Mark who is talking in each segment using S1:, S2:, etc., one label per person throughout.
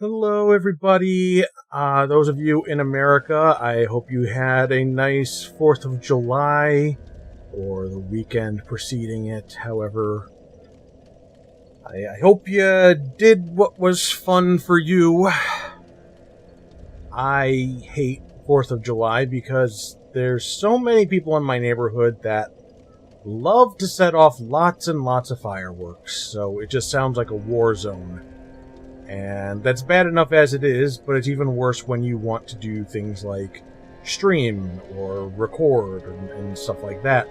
S1: Hello, everybody. Those of you in America, I hope you had a nice 4th of July or the weekend preceding it. However, I hope you did what was fun for you. I hate 4th of July because there's so many people in my neighborhood that love to set off lots and lots of fireworks, so it just sounds like a war zone. And that's bad enough as it is, but it's even worse when you want to do things like stream or record and stuff like that.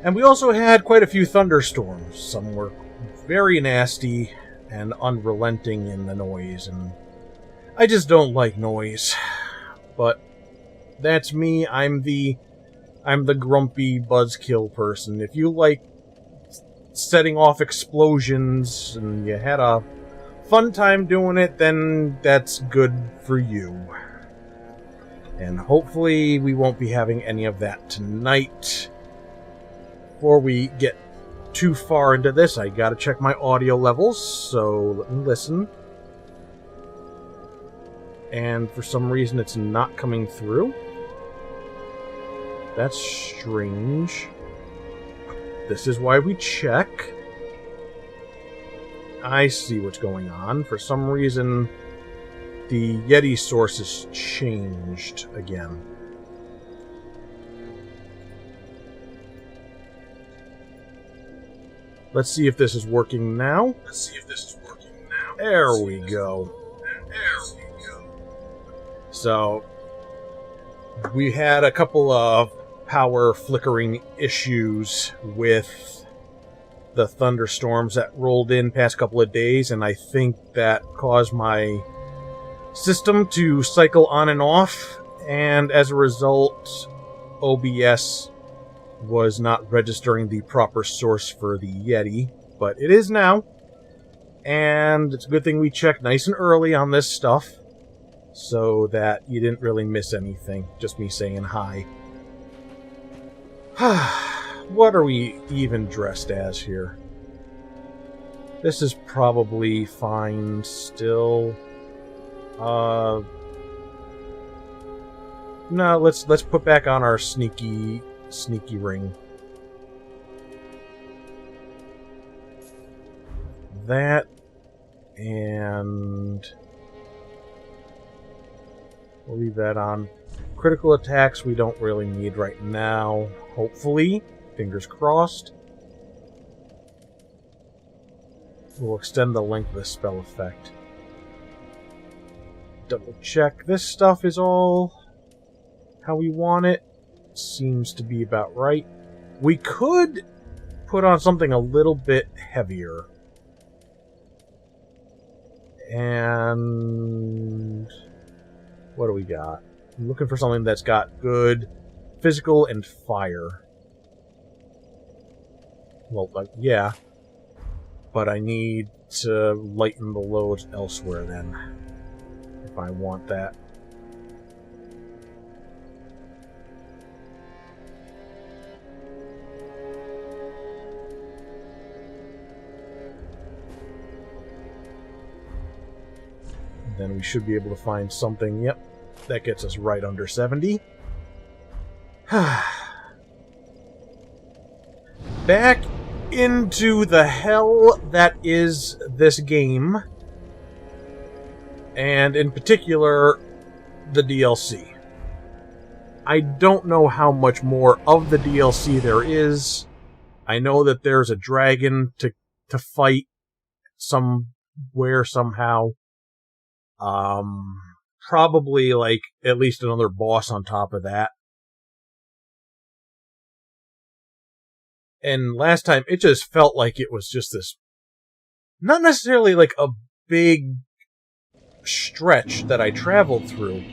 S1: And we also had quite a few thunderstorms. Some were very nasty and unrelenting in the noise, and I just don't like noise. But that's me. I'm the grumpy buzzkill person. If you like setting off explosions and you had a fun time doing it, then that's good for you. And hopefully we won't be having any of that tonight. Before we get too far into this, I gotta check my audio levels, so let me listen. And for some reason it's not coming through. That's strange. This is why we check. I see what's going on. For some reason, the Yeti source has changed again. Let's see if this is working now. There we go. So, we had a couple of power flickering issues with the thunderstorms that rolled in past couple of days, and I think that caused my system to cycle on and off, and as a result, OBS was not registering the proper source for the Yeti, but it is now, and it's a good thing we checked nice and early on this stuff, so that you didn't really miss anything, just me saying hi. What are we even dressed as here? This is probably fine still. No, let's put back on our sneaky ring. That and we'll leave that on. Critical attacks we don't really need right now, hopefully. Fingers crossed. We'll extend the length of the spell effect. Double check. This stuff is all how we want it. Seems to be about right. We could put on something a little bit heavier. And what do we got? I'm looking for something that's got good physical and fire. Well, yeah. But I need to lighten the loads elsewhere then, if I want that. Then we should be able to find something, yep, that gets us right under 70. Back into the hell that is this game, and in particular the DLC. I don't know how much more of the DLC there is. I know that there's a dragon to fight somewhere somehow. Probably like at least another boss on top of that. And last time, it just felt like it was just this, not necessarily like a big stretch that I traveled through,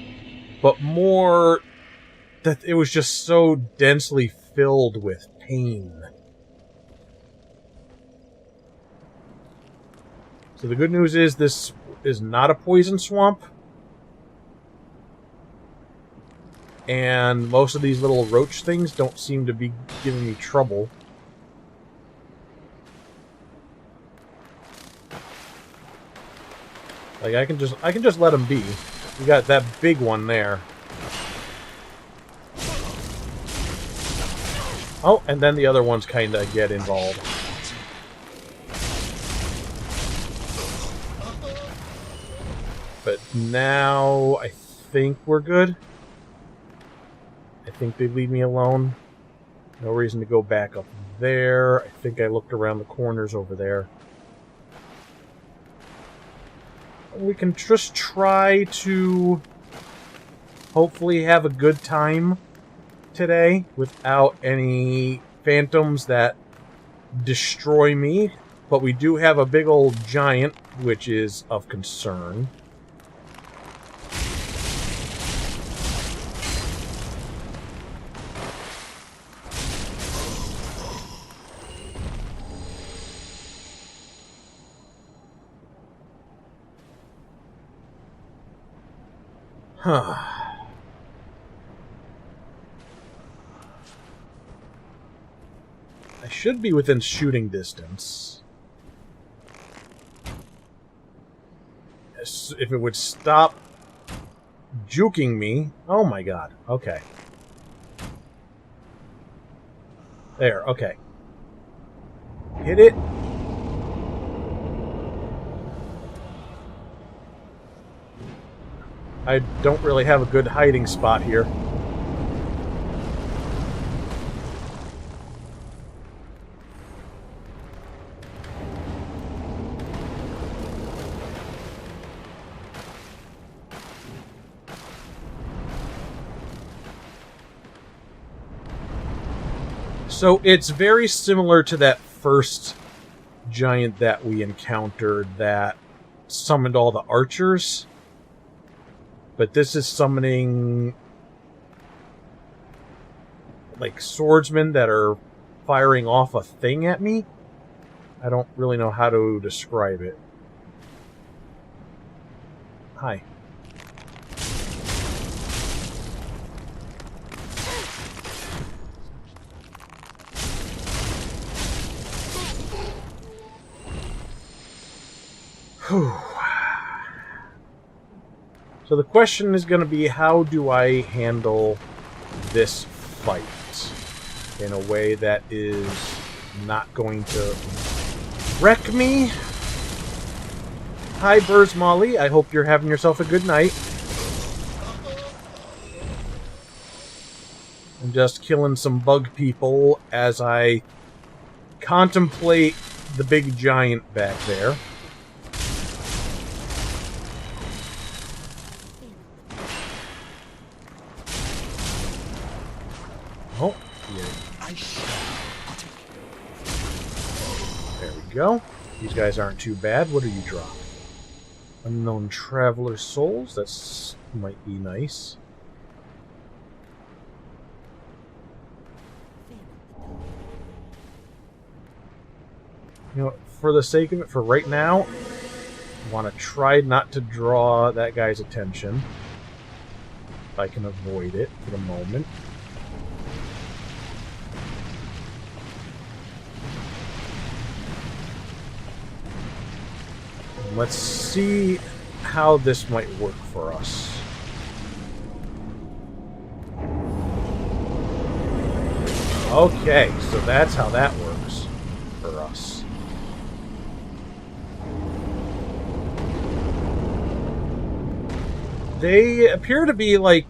S1: but more that it was just so densely filled with pain. So the good news is this is not a poison swamp. And most of these little roach things don't seem to be giving me trouble. Like, I can just let him be. We got that big one there. Oh, and then the other ones kind of get involved. But now I think we're good. I think they leave me alone. No reason to go back up there. I think I looked around the corners over there. We can just try to hopefully have a good time today without any phantoms that destroy me. But we do have a big old giant, which is of concern. Huh. I should be within shooting distance. If it would stop juking me. Oh my god. Okay. There, okay. Hit it. I don't really have a good hiding spot here. So it's very similar to that first giant that we encountered that summoned all the archers. But this is summoning like swordsmen that are firing off a thing at me. I don't really know how to describe it. Hi. Whew. So the question is going to be, how do I handle this fight in a way that is not going to wreck me? Hi, Burrs Molly. I hope you're having yourself a good night. I'm just killing some bug people as I contemplate the big giant back there. Oh, yeah. There we go. These guys aren't too bad. What do you drop? Unknown Traveler Souls. That's might be nice. You know, for the sake of it, for right now, I want to try not to draw that guy's attention. If I can avoid it for the moment. Let's see how this might work for us. Okay, so that's how that works for us. They appear to be, like,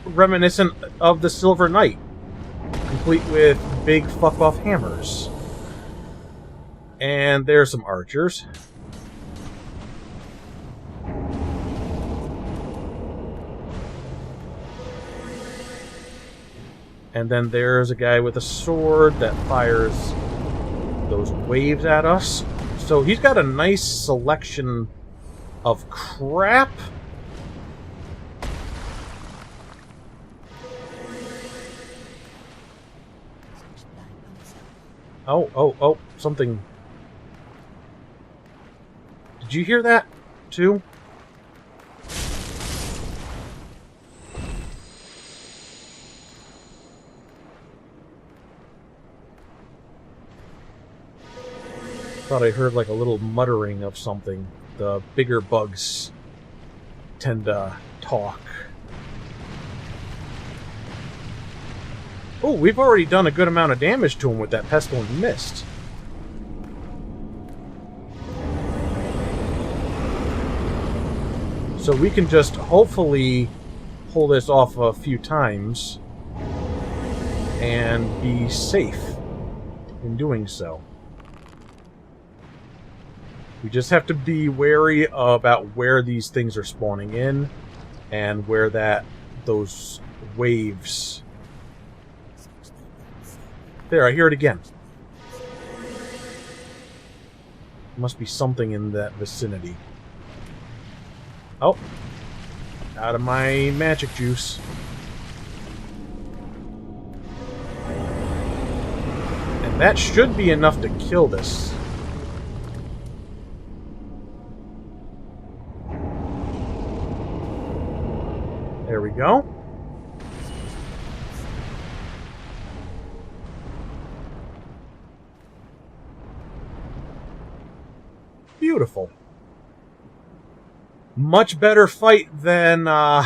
S1: reminiscent of the Silver Knight, complete with big fuck-off hammers. And there's some archers. And then there's a guy with a sword that fires those waves at us. So he's got a nice selection of crap. Oh, something. Did you hear that, too? Thought I heard like a little muttering of something. The bigger bugs tend to talk. Oh, we've already done a good amount of damage to him with that pestilent mist. So we can just hopefully pull this off a few times and be safe in doing so. We just have to be wary about where these things are spawning in and where those waves... There, I hear it again. Must be something in that vicinity. Oh. Out of my magic juice. And that should be enough to kill this. There we go. Beautiful. Much better fight than how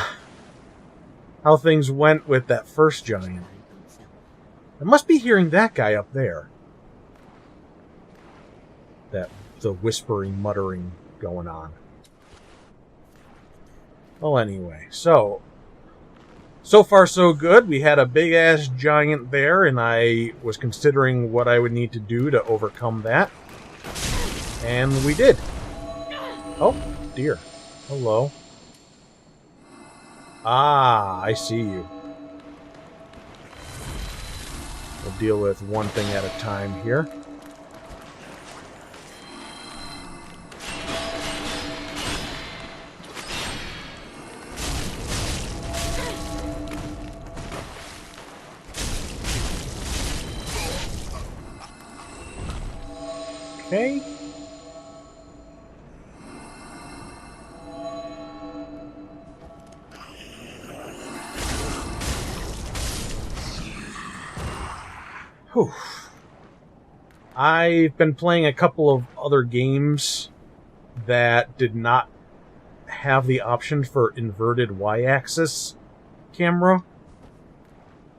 S1: things went with that first giant. I must be hearing that guy up there. The whispering, muttering going on. Well, anyway, so far so good. We had a big-ass giant there, and I was considering what I would need to do to overcome that. And we did. Oh, dear. Hello. Ah, I see you. We'll deal with one thing at a time here. Okay. Whew. I've been playing a couple of other games that did not have the option for inverted Y-axis camera.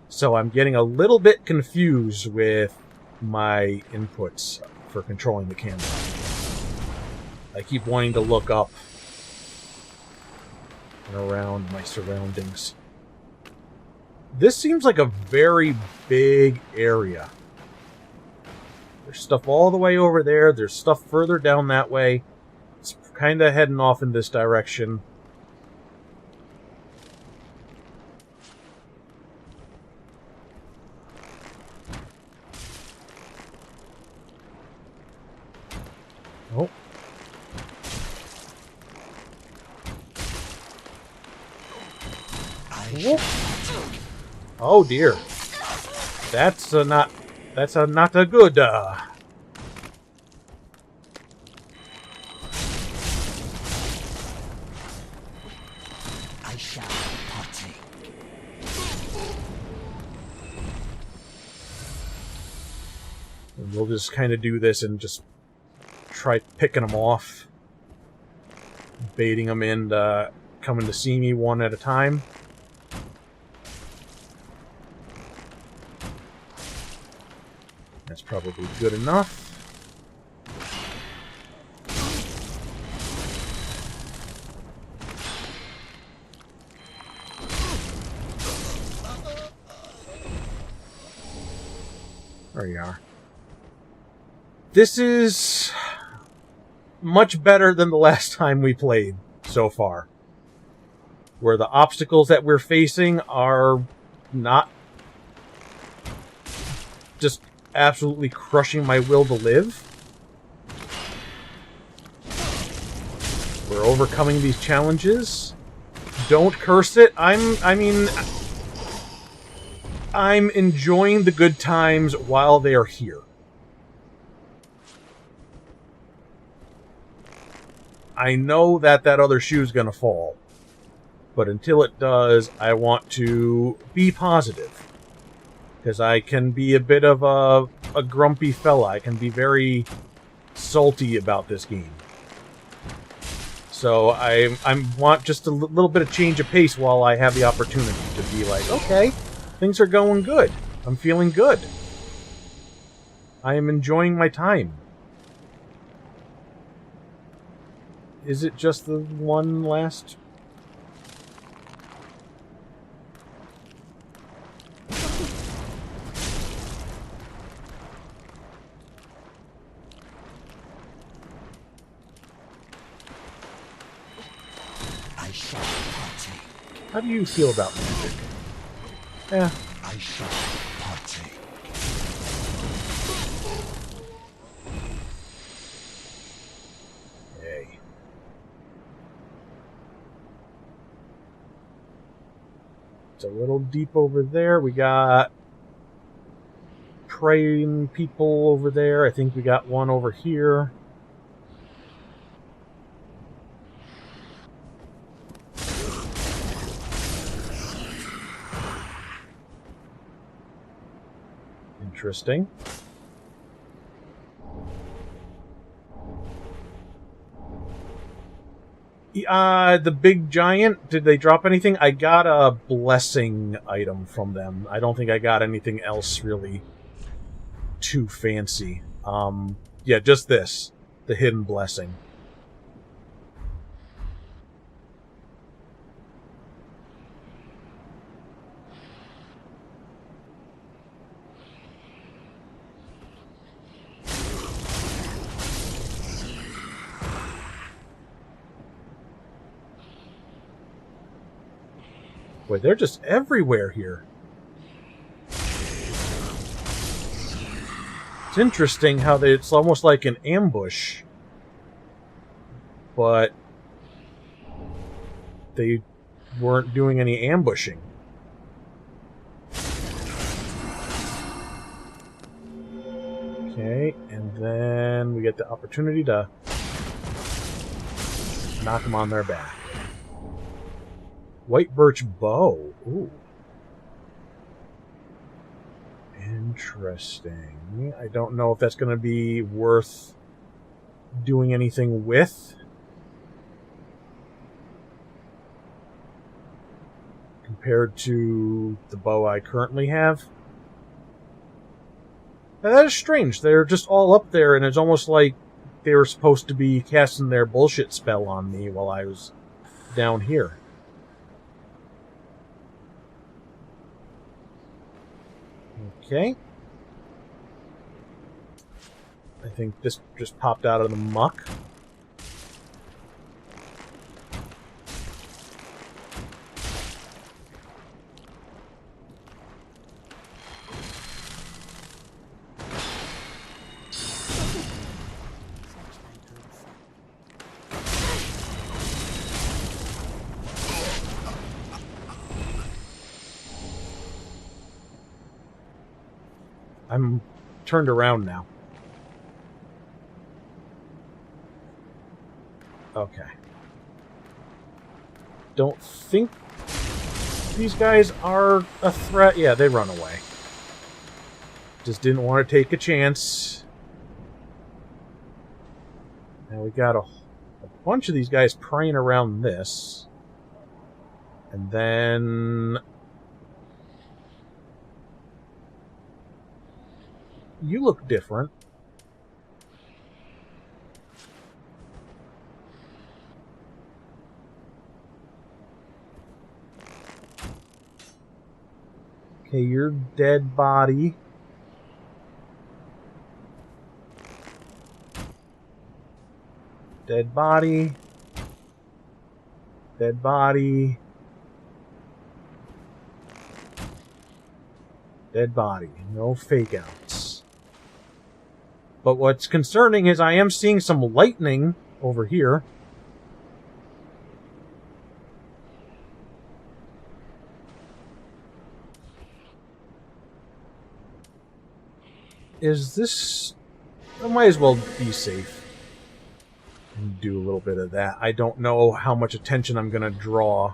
S1: So I'm getting a little bit confused with my inputs for controlling the camera. I keep wanting to look up and around my surroundings. This seems like a very big area. There's stuff all the way over there. There's stuff further down that way. It's kind of heading off in this direction. Oh. Oh dear. That's not a good I shall partake. And we'll just kind of do this and just try picking them off, baiting them in, coming to see me one at a time. That's probably good enough. There you are. This is much better than the last time we played so far, where the obstacles that we're facing are not just absolutely crushing my will to live. We're overcoming these challenges. Don't curse it. I'm enjoying the good times while they are here. I know that other shoe's gonna fall, but until it does, I want to be positive. Because I can be a bit of a grumpy fella. I can be very salty about this game. So I want just a little bit of change of pace while I have the opportunity to be like, okay, things are going good. I'm feeling good. I am enjoying my time. Is it just the one last... How do you feel about magic? Yeah. I shall partake. Okay. It's a little deep over there. We got praying people over there. I think we got one over here. Interesting. The big giant, did they drop anything? I got a blessing item from them. I don't think I got anything else really too fancy. Yeah, just this. The hidden blessing. Boy, they're just everywhere here. It's interesting how it's almost like an ambush. But they weren't doing any ambushing. Okay, and then we get the opportunity to knock them on their back. White birch bow. Ooh. Interesting. I don't know if that's going to be worth doing anything with. Compared to the bow I currently have. Now, that is strange. They're just all up there, and it's almost like they were supposed to be casting their bullshit spell on me while I was down here. Okay. I think this just popped out of the muck. I'm turned around now. Okay. Don't think these guys are a threat. Yeah, they run away. Just didn't want to take a chance. Now we got a bunch of these guys praying around this. And then... you look different. Okay, you're dead body. Dead body. Dead body. Dead body. No fake outs. But what's concerning is I am seeing some lightning over here. Is this... I might as well be safe and do a little bit of that. I don't know how much attention I'm going to draw.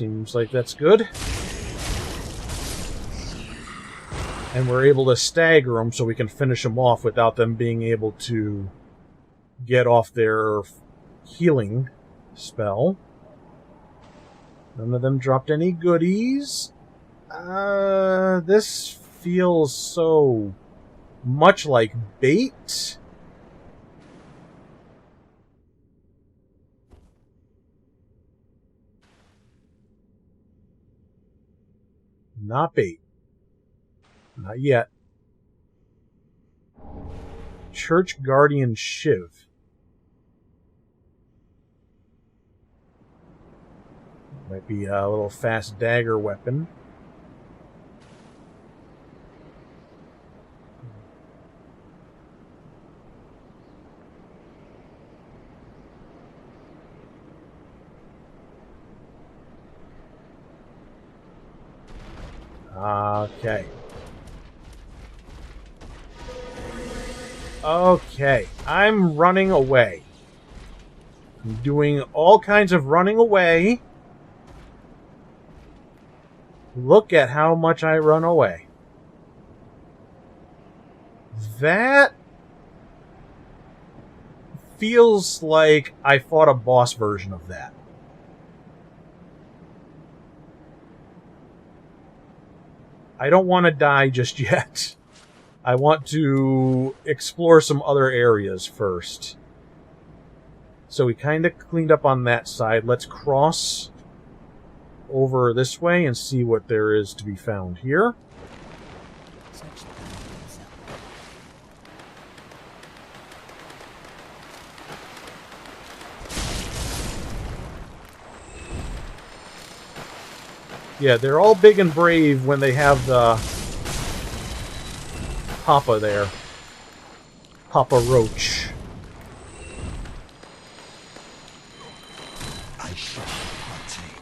S1: Seems like that's good. And we're able to stagger them so we can finish them off without them being able to get off their healing spell. None of them dropped any goodies. This feels so much like bait. Not bait. Not yet. Church Guardian Shiv. Might be a little fast dagger weapon. Okay. Okay, I'm running away. I'm doing all kinds of running away. Look at how much I run away. That feels like I fought a boss version of that. I don't want to die just yet. I want to explore some other areas first. So we kind of cleaned up on that side. Let's cross over this way and see what there is to be found here. Yeah, they're all big and brave when they have the Papa there. Papa Roach.
S2: I shall partake.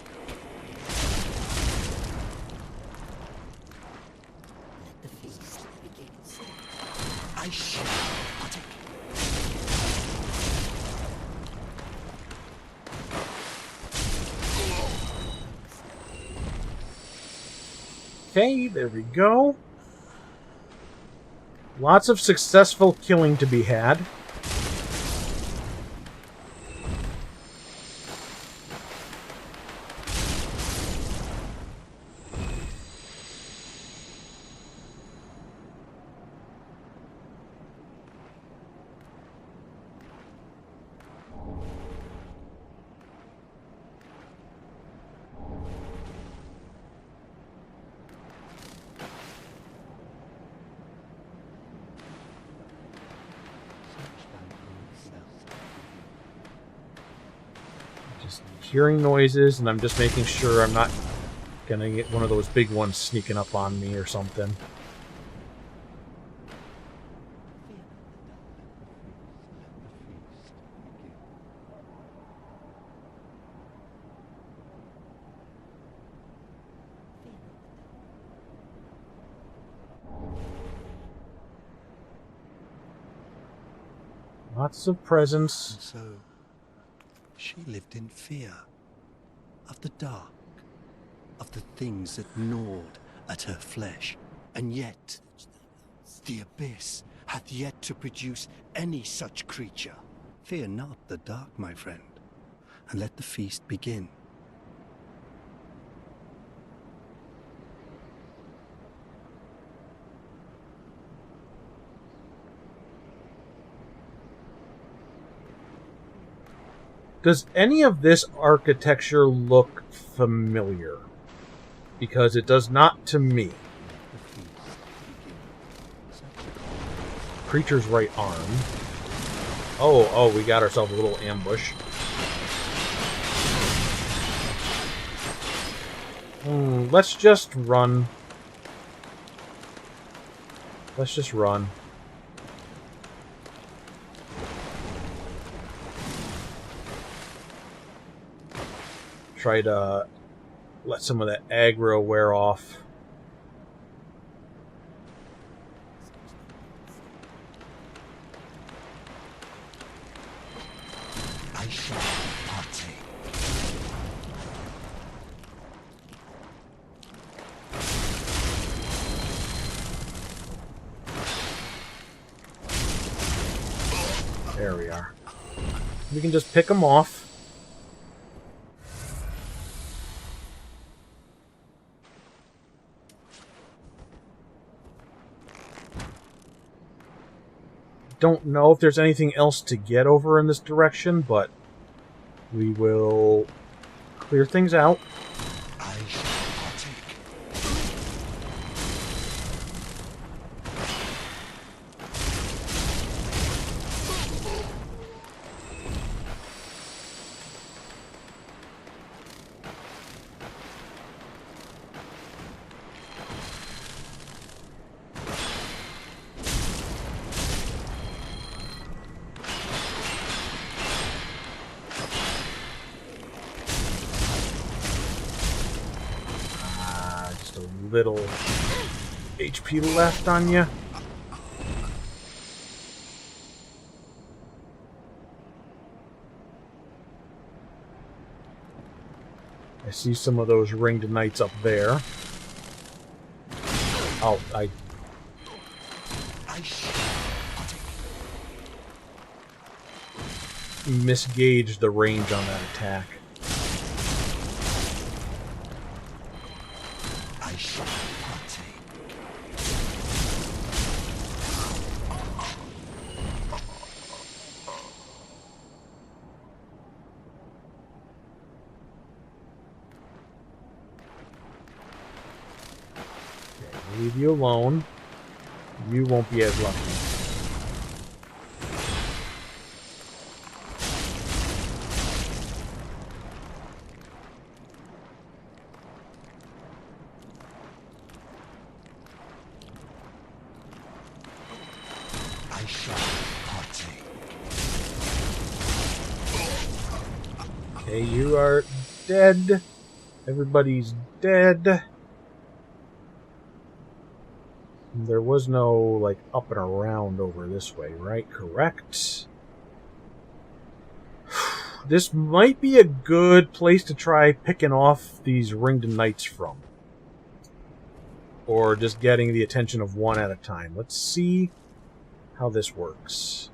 S2: Let the feast begin. I shall partake.
S1: Okay, there we go. Lots of successful killing to be had. Just hearing noises, and I'm just making sure I'm not gonna get one of those big ones sneaking up on me or something. Lots of presents.
S2: And so, she lived in fear of the dark, of the things that gnawed at her flesh. And yet, the abyss hath yet to produce any such creature. Fear not the dark, my friend, and let the feast begin.
S1: Does any of this architecture look familiar? Because it does not to me. Creature's right arm. Oh, we got ourselves a little ambush. Let's just run. Let's just run. Try to let some of that aggro wear off.
S2: I shall partake.
S1: There we are. We can just pick them off. Don't know if there's anything else to get over in this direction, but we will clear things out.
S2: I shall partake.
S1: Just a little HP left on you. I see some of those ringed knights up there. Oh, I
S2: shall partake.
S1: misgauged the range on that attack.
S2: I shall partake.
S1: Okay, leave you alone. You won't be as lucky.
S2: I shall partake.
S1: Okay, you are dead. Everybody's dead. There was no, like, up and around over this way, right? Correct. This might be a good place to try picking off these ringed knights from. Or just getting the attention of one at a time. Let's see how this works.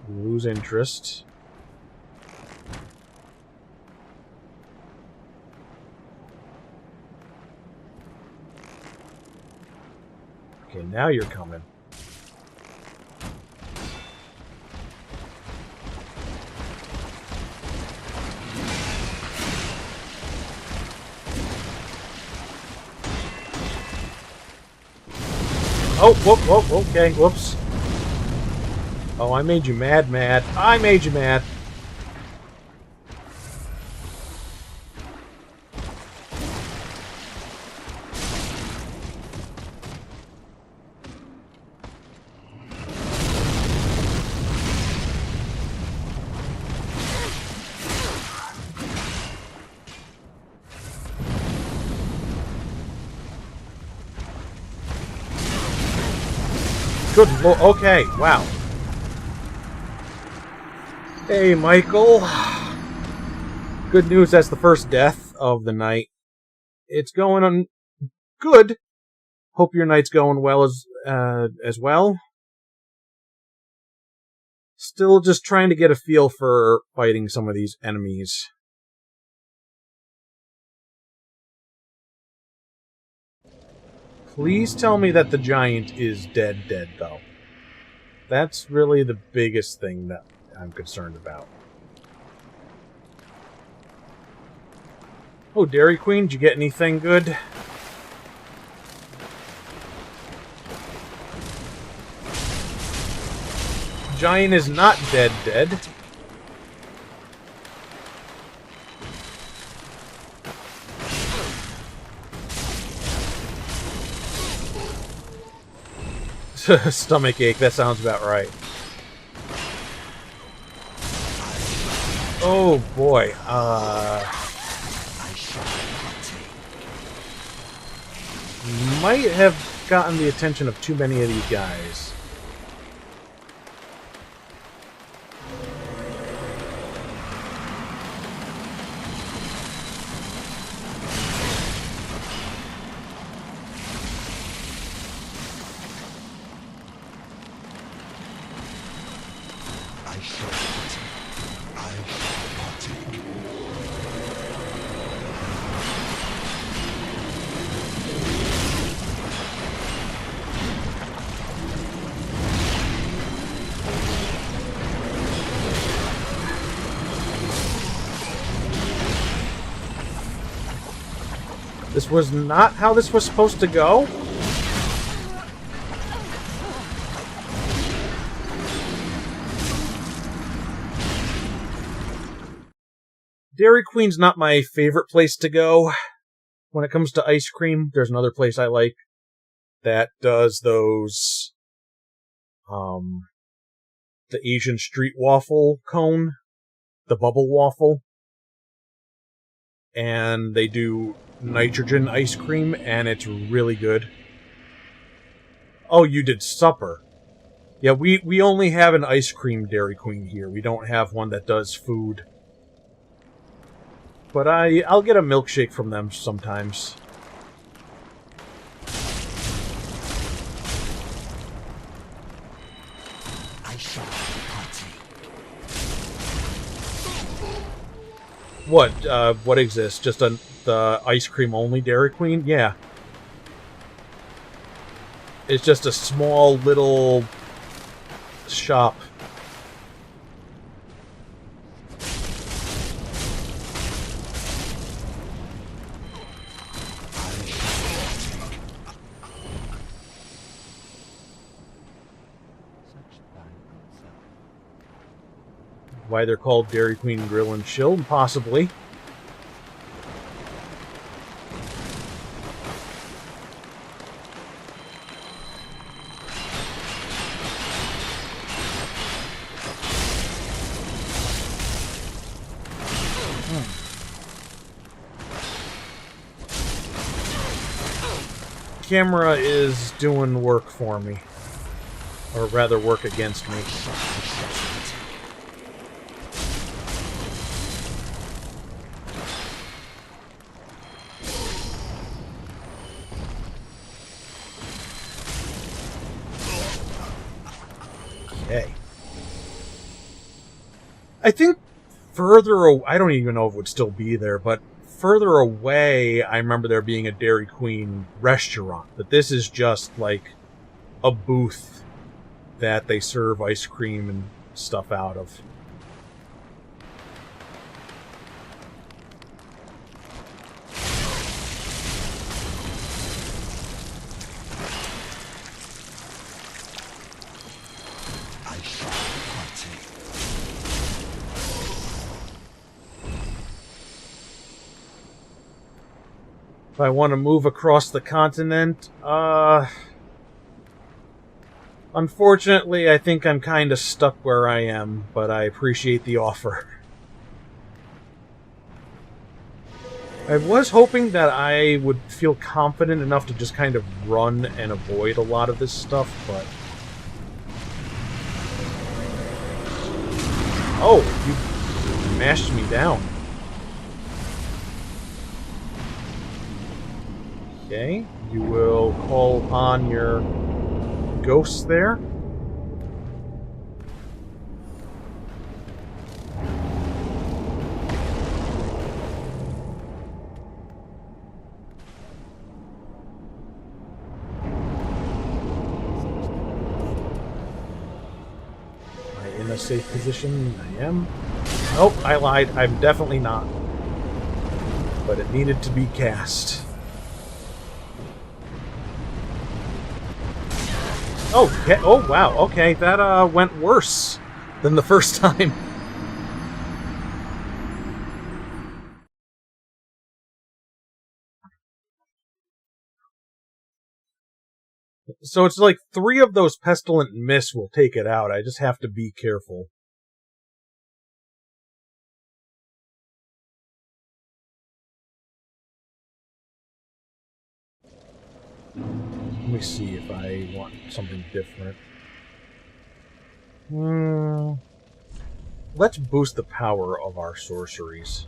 S1: Lose interest. Okay, now you're coming. Oh, whoop, whoop, okay, whoops. Oh, I made you mad. I made you mad. Good lord. Okay, wow. Hey, Michael. Good news, that's the first death of the night. It's going on good. Hope your night's going well as well. Still just trying to get a feel for fighting some of these enemies. Please tell me that the giant is dead, though. That's really the biggest thing that I'm concerned about. Oh, Dairy Queen, did you get anything good? Giant is not dead. Stomach ache, that sounds about right. Oh boy, might have gotten the attention of too many of these guys. This was not how this was supposed to go? Dairy Queen's not my favorite place to go. When it comes to ice cream, there's another place I like that does those, the Asian street waffle cone, the bubble waffle. And they do nitrogen ice cream, and it's really good. Oh, you did supper. Yeah, we only have an ice cream Dairy Queen here. We don't have one that does food. But I'll get a milkshake from them sometimes.
S2: I shall partake.
S1: What exists? Just the ice cream only Dairy Queen? Yeah. It's just a small little shop. Why they're called Dairy Queen Grill and Chill? Possibly. Camera is doing work for me. Or rather, work against me. Okay. I think I don't even know if it would still be there, but further away, I remember there being a Dairy Queen restaurant. But this is just like a booth that they serve ice cream and stuff out of.
S2: I shall partake.
S1: If I want to move across the continent, unfortunately, I think I'm kind of stuck where I am, but I appreciate the offer. I was hoping that I would feel confident enough to just kind of run and avoid a lot of this stuff, but... Oh, you mashed me down. Okay, you will call upon your ghosts there. Am I in a safe position? I am. Oh, I lied. I'm definitely not. But it needed to be cast. Oh, yeah, oh wow, okay, that went worse than the first time. So it's like 3 of those pestilent mists will take it out. I just have to be careful. Let me see if I want something different. Let's boost the power of our sorceries.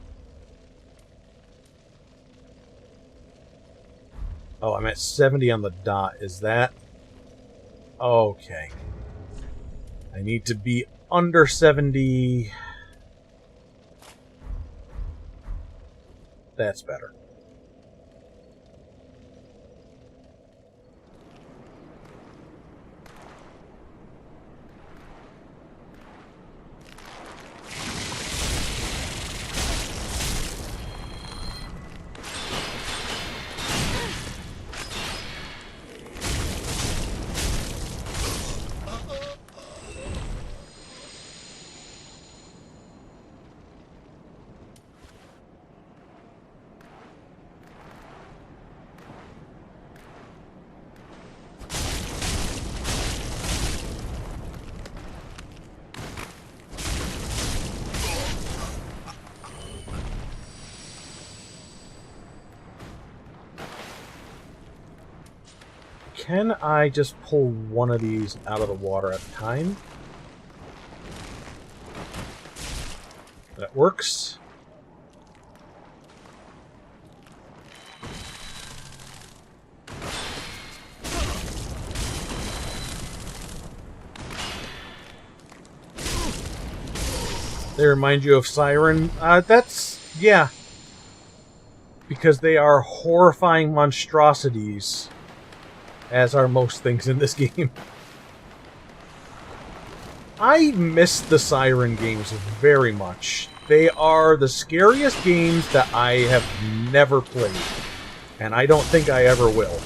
S1: Oh, I'm at 70 on the dot. Is that... Okay. I need to be under 70... That's better. can I just pull one of these out of the water at a time? That works. They remind you of Siren. Yeah. Because they are horrifying monstrosities, as are most things in this game. I miss the Siren games very much. They are the scariest games that I have never played, and I don't think I ever will.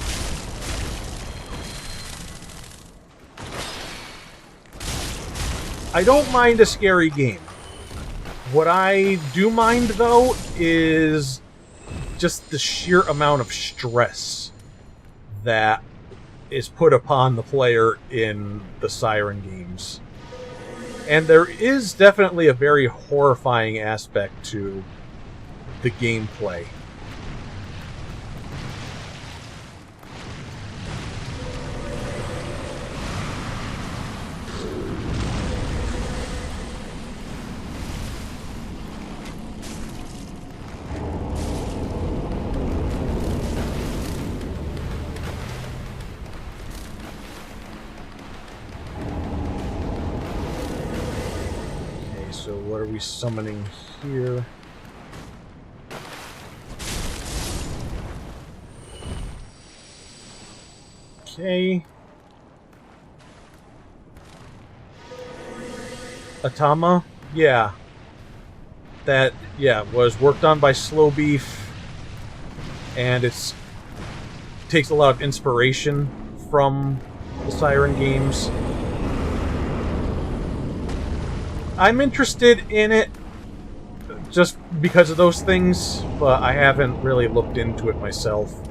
S1: I don't mind a scary game. What I do mind, though, is just the sheer amount of stress that is put upon the player in the Siren games. And there is definitely a very horrifying aspect to the gameplay. So what are we summoning here? Okay. Atama? Yeah. That, was worked on by Slow Beef. And takes a lot of inspiration from the Siren games. I'm interested in it just because of those things, but I haven't really looked into it myself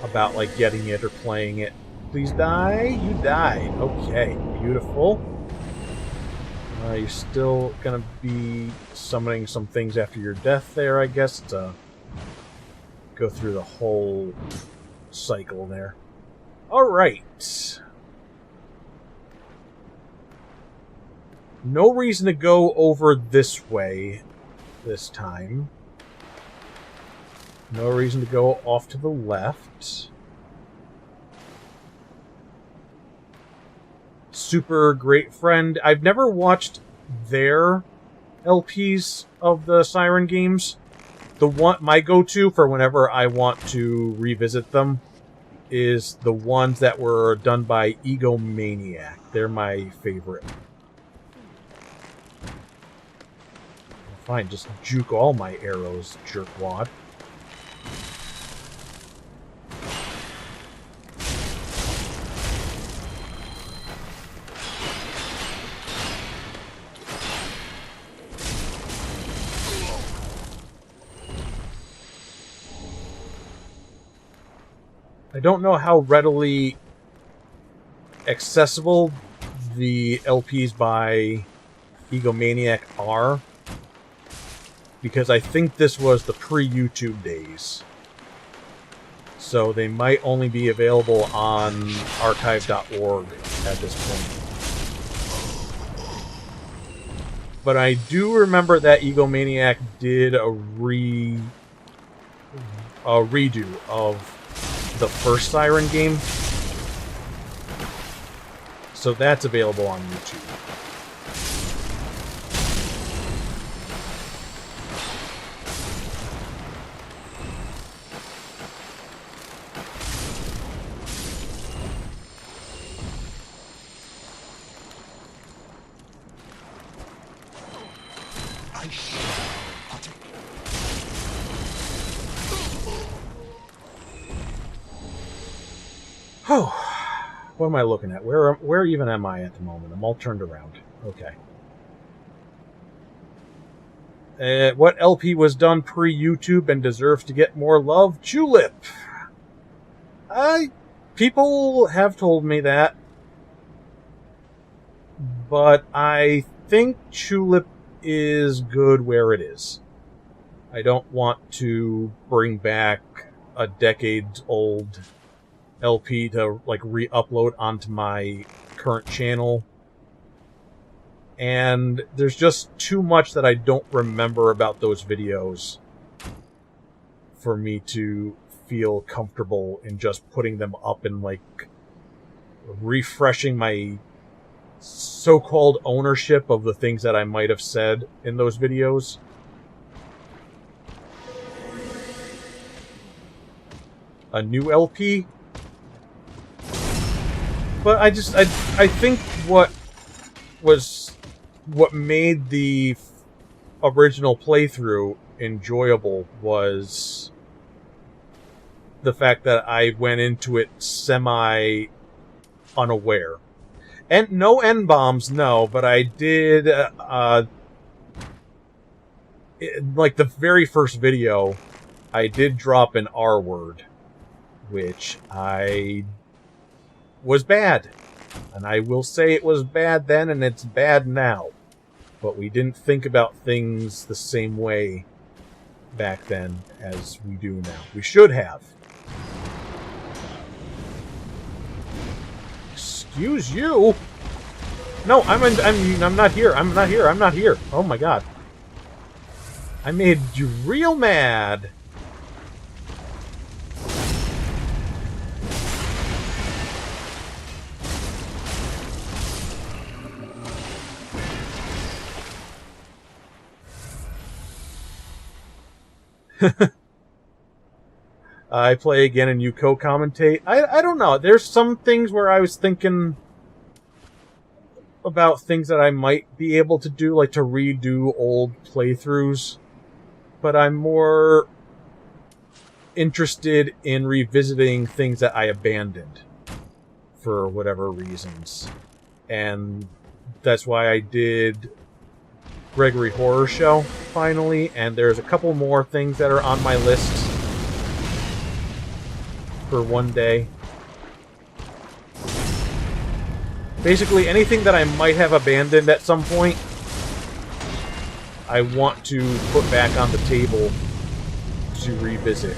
S1: about, like, getting it or playing it. Please die? You died. Okay, beautiful. You're still gonna be summoning some things after your death there, I guess, to go through the whole cycle there. Alright. No reason to go over this way this time. No reason to go off to the left. Super Great Friend. I've never watched their LPs of the Siren games. My go-to for whenever I want to revisit them is the ones that were done by Egomaniac. They're my favorite. Fine, just juke all my arrows, jerkwad. I don't know how readily accessible the LPs by Egomaniac are, because I think this was the pre-YouTube days. So they might only be available on archive.org at this point. But I do remember that Egomaniac did a redo of the first Siren game. So that's available on YouTube. Oh, what am I looking at? Where even am I at the moment? I'm all turned around. Okay. What LP was done pre-YouTube and deserves to get more love? Julep. People have told me that, but I think Julep is good where it is. I don't want to bring back a decades-old LP to like re-upload onto my current channel. And there's just too much that I don't remember about those videos for me to feel comfortable in just putting them up and like refreshing my so-called ownership of the things that I might have said in those videos. A new LP? But I think what made the original playthrough enjoyable was the fact that I went into it semi-unaware. And no N-bombs, no, but I did, like the very first video, I did drop an R-word, which was bad. And I will say it was bad then, and it's bad now. But we didn't think about things the same way back then as we do now. We should have. Excuse you? No, I'm not here. I'm not here. I'm not here. Oh my god. I made you real mad. I play again and you co-commentate. I don't know. There's some things where I was thinking about things that I might be able to do, like to redo old playthroughs. But I'm more interested in revisiting things that I abandoned for whatever reasons. And that's why I did Gregory Horror Show, finally, and there's a couple more things that are on my list for one day. Basically, anything that I might have abandoned at some point, I want to put back on the table to revisit.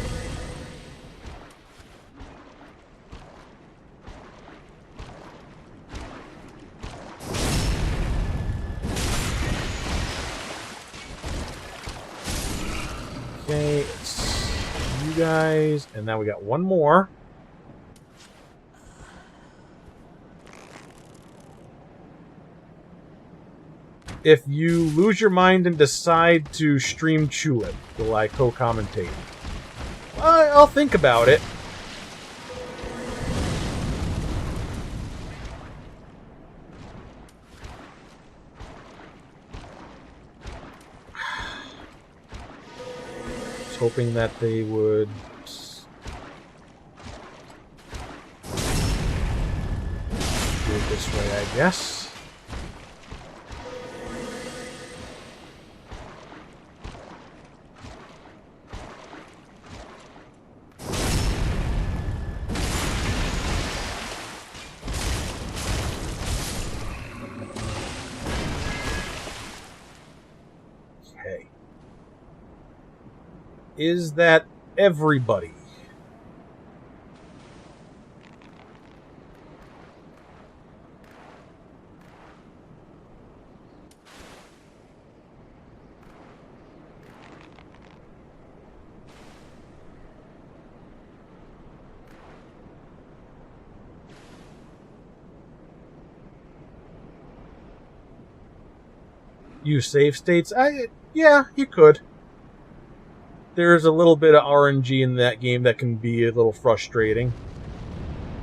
S1: Okay, it's you guys, and now we got one more. If you lose your mind and decide to stream Chulip, will I co-commentate? I'll think about it. Hoping that they would do it this way, I guess. Okay. Is that everybody? Use save states? Yeah, you could. There's a little bit of RNG in that game that can be a little frustrating.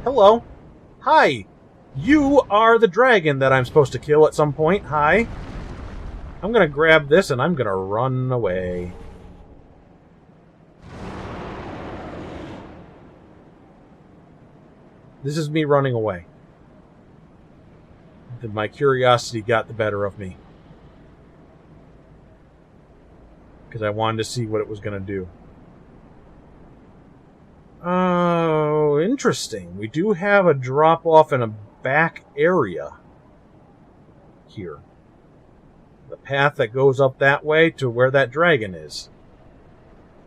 S1: Hello. Hi. You are the dragon that I'm supposed to kill at some point. Hi. I'm gonna grab this and I'm gonna run away. This is me running away. My curiosity got the better of me. Because I wanted to see what it was going to do. Oh, interesting. We do have a drop-off in a back area here. The path that goes up that way to where that dragon is.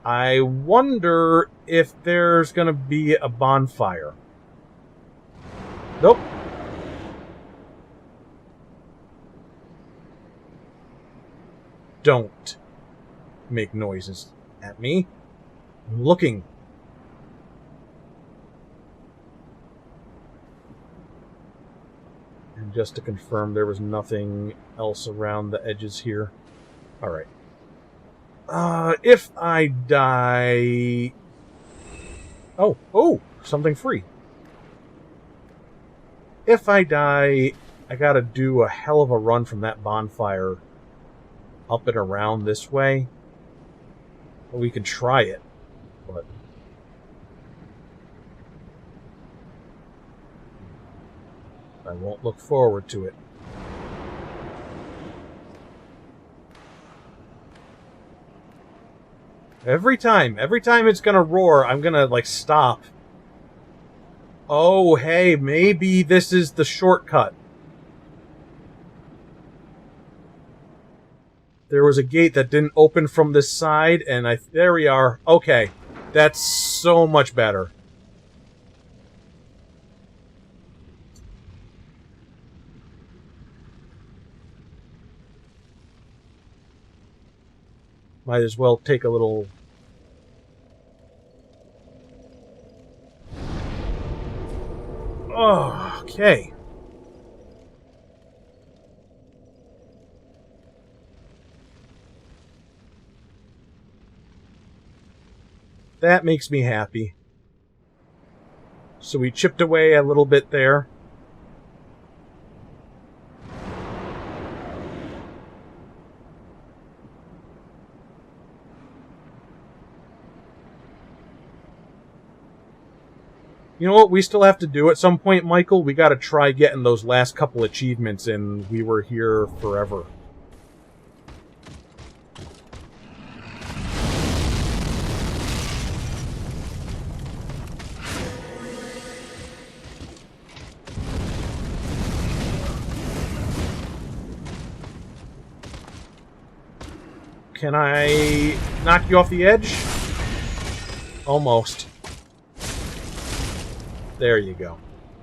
S1: I wonder if there's going to be a bonfire Nope. Don't make noises at me. I'm looking. And just to confirm, there was nothing else around the edges here. Alright. If I die... Oh, something free. If I die, I gotta do a hell of a run from that bonfire up and around this way. Well, we can try it, but... I won't look forward to it. Every time it's gonna roar, I'm gonna, like, stop. Oh, hey, maybe this is the shortcut. There was a gate that didn't open from this side, and there we are. Okay, that's so much better. Might as well take a little... Oh, okay. That makes me happy. So we chipped away a little bit there. You know what we still have to do at some point, Michael? We gotta try getting those last couple achievements in We Were Here Forever. Can I knock you off the edge? Almost. There you go.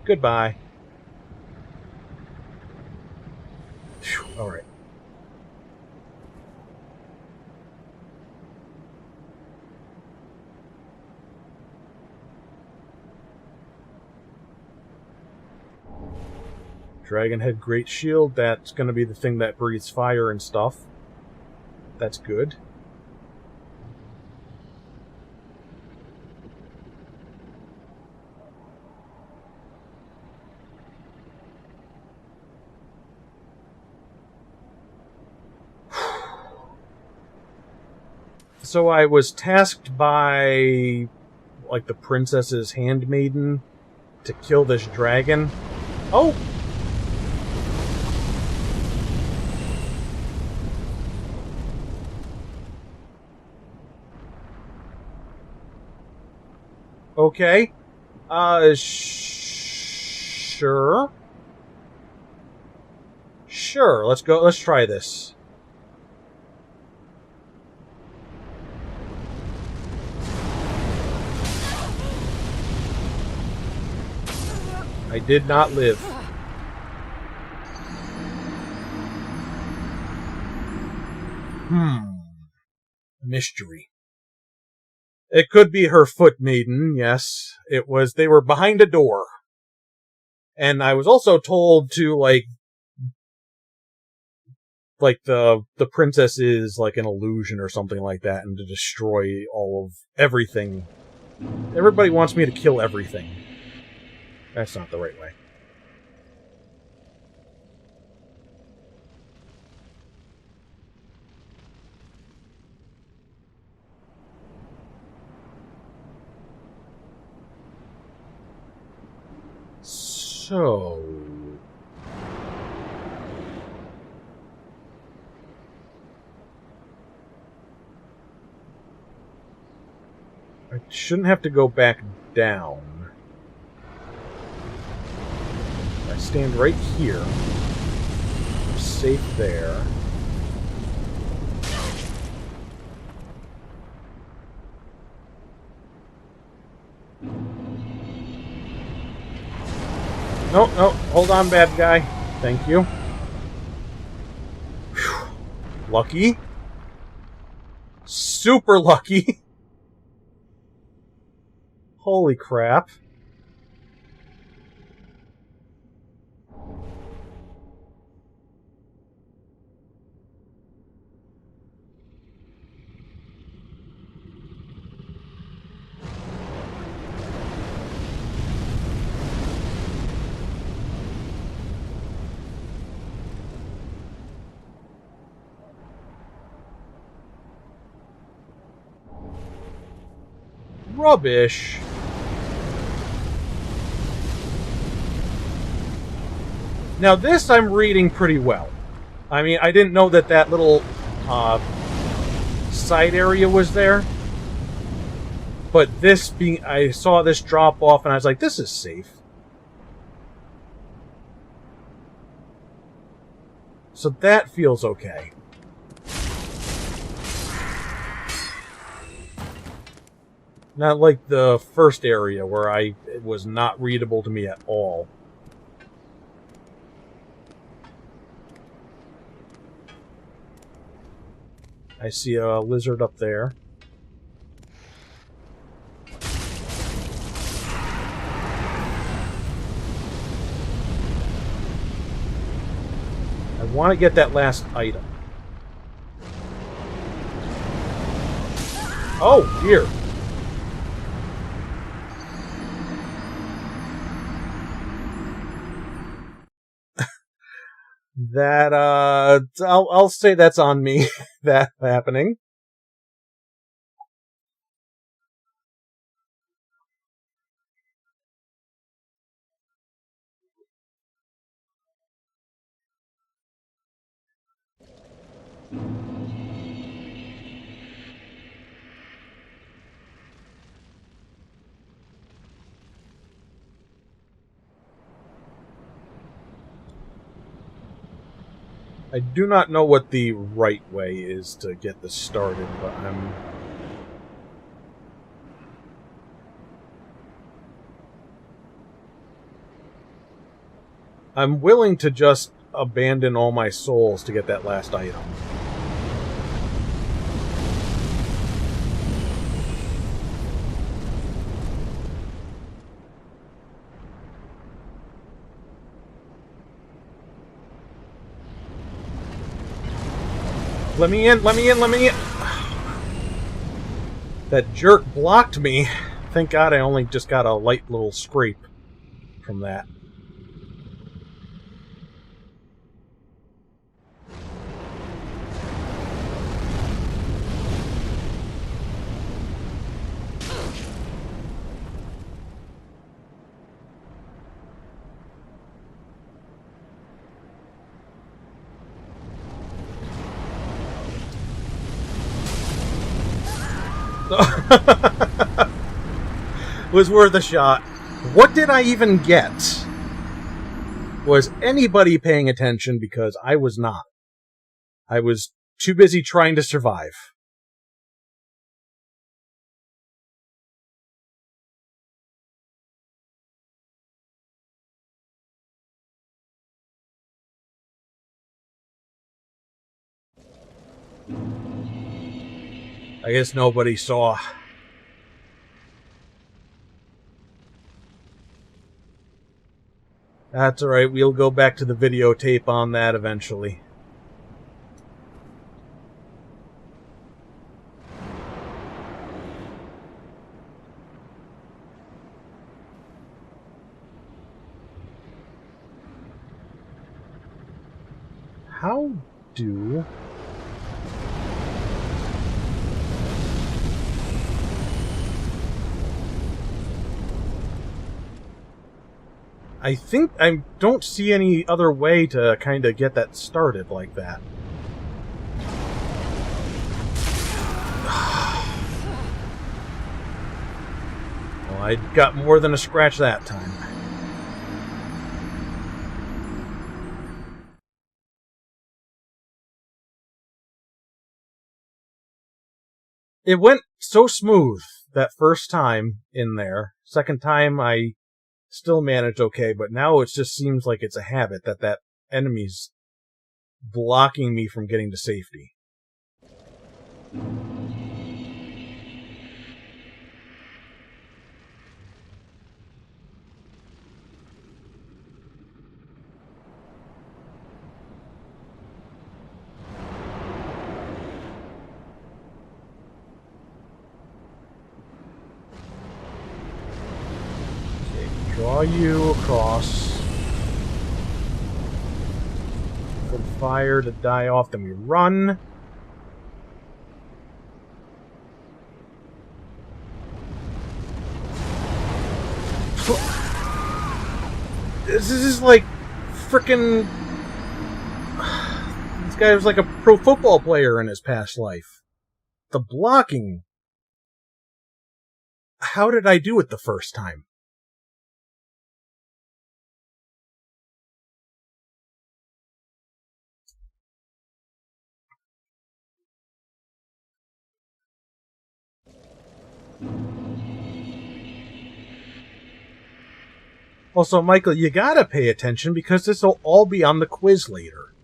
S1: Goodbye. Alright. Dragonhead Great Shield, that's going to be the thing that breathes fire and stuff. That's good. So I was tasked by, like, the princess's handmaiden to kill this dragon. Oh! Okay. Sure. Sure, let's go, let's try this. I did not live. Mystery. It could be her foot maiden, yes. It was, they were behind a door. And I was also told to, like the princess is like an illusion or something like that, and to destroy all of everything. Everybody wants me to kill everything. That's not the right way. So... I shouldn't have to go back down. I stand right here. I'm safe there. No, no, hold on, bad guy. Thank you. Whew. Lucky. Super lucky. Holy crap. Rubbish. Now this I'm reading pretty well. I mean, I didn't know that that little side area was there. But this being, I saw this drop off and I was like, this is safe. So that feels okay. Not like the first area where it was not readable to me at all. I see a lizard up there. I want to get that last item. Oh, dear. That, I'll say that's on me, that happening. I do not know what the right way is to get this started, but I'm willing to just abandon all my souls to get that last item. Let me in, let me in, let me in! That jerk blocked me. Thank God I only just got a light little scrape from that. Was worth a shot. What did I even get? Was anybody paying attention? Because I was not. I was too busy trying to survive. I guess nobody saw. That's alright, we'll go back to the videotape on that eventually. How do... I think I don't see any other way to kind of get that started like that. Well, I got more than a scratch that time. It went so smooth that first time in there. Second time I still managed okay, but now it just seems like it's a habit that enemy's blocking me from getting to safety. Draw you across. For the fire to die off, then we run. This is like frickin'. This guy was like a pro football player in his past life. The blocking. How did I do it the first time? Also, Michael, you gotta pay attention because this will all be on the quiz later.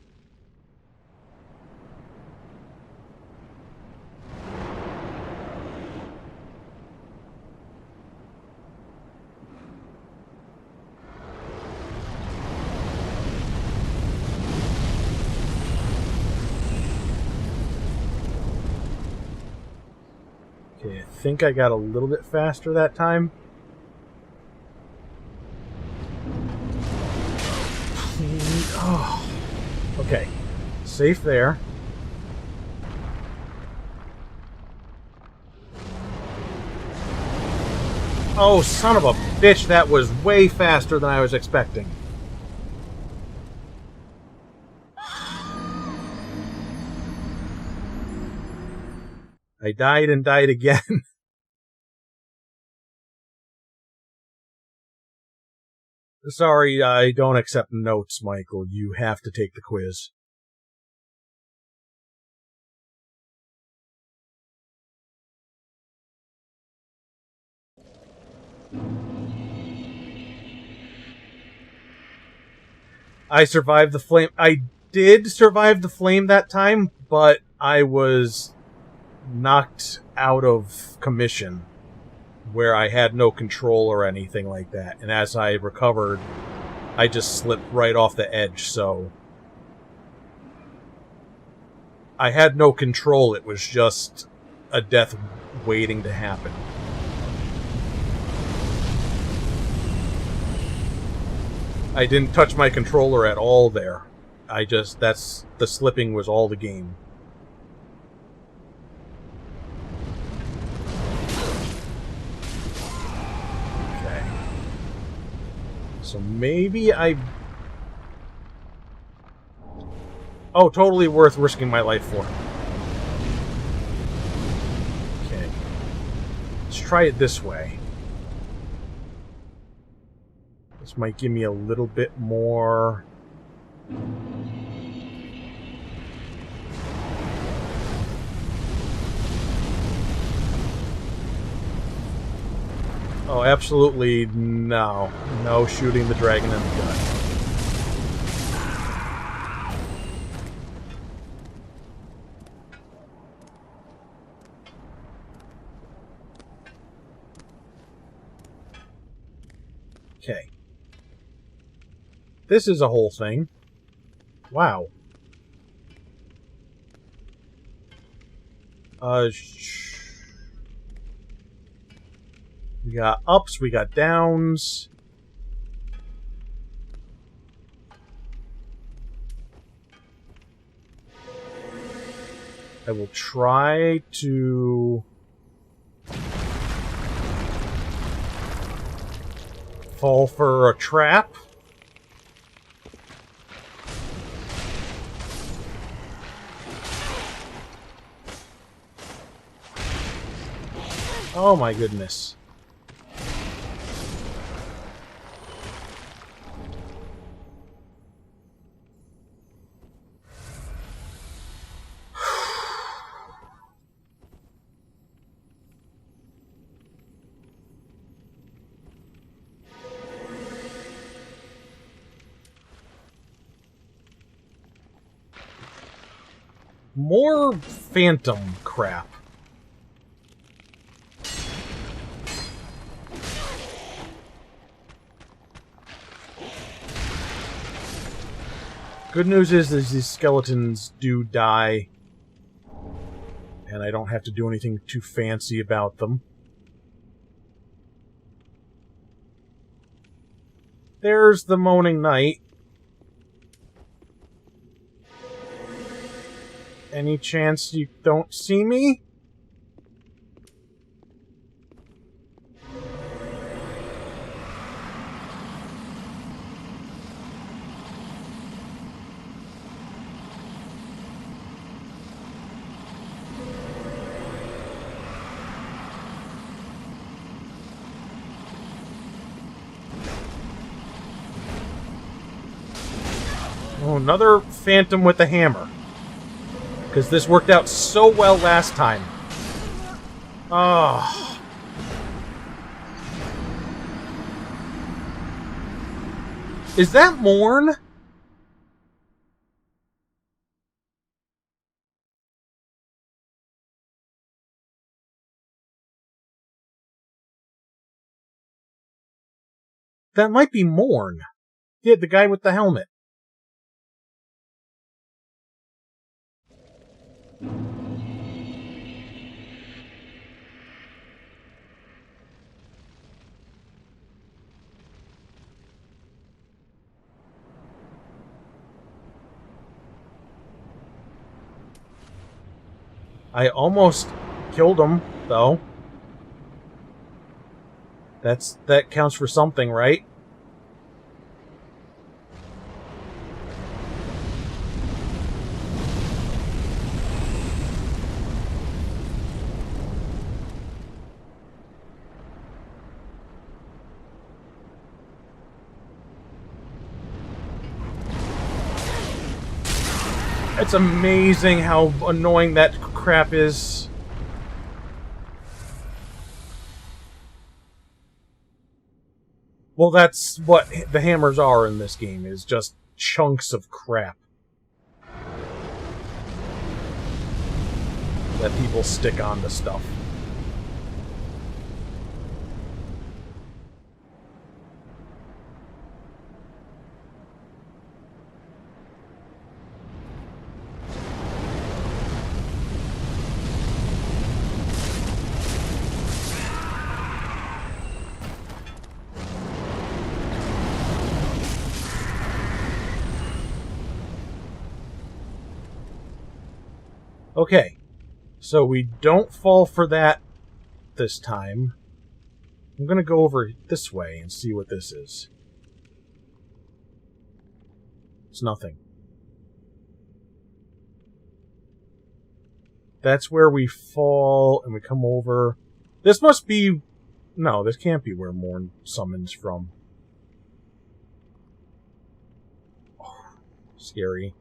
S1: Okay, I think I got a little bit faster that time. Oh. Okay, safe there. Oh, son of a bitch, that was way faster than I was expecting. I died and died again. Sorry, I don't accept notes, Michael. You have to take the quiz. I survived the flame. I did survive the flame that time, but I was knocked out of commission where I had no control or anything like that. And as I recovered, I just slipped right off the edge, so I had no control. It was just a death waiting to happen. I didn't touch my controller at all there. The slipping was all the game. Okay. So maybe oh, totally worth risking my life for. Okay. Let's try it this way. This might give me a little bit more. Oh, absolutely no. No shooting the dragon in the gut. Okay. This is a whole thing. Wow. We got ups, we got downs. I will try to fall for a trap. Oh my goodness. More phantom crap. Good news is these skeletons do die, and I don't have to do anything too fancy about them. There's the Moaning Knight. Any chance you don't see me? Oh, another phantom with a hammer. Because this worked out so well last time. Oh. Is that Morn? That might be Morn. Yeah, the guy with the helmet. I almost killed him, though. That counts for something, right? It's amazing how annoying that crap is. Well, that's what the hammers are in this game, is just chunks of crap that people stick onto stuff. Okay, so we don't fall for that this time. I'm going to go over this way and see what this is. It's nothing. That's where we fall and we come over. This must be... No, this can't be where Morn summons from. Oh, scary.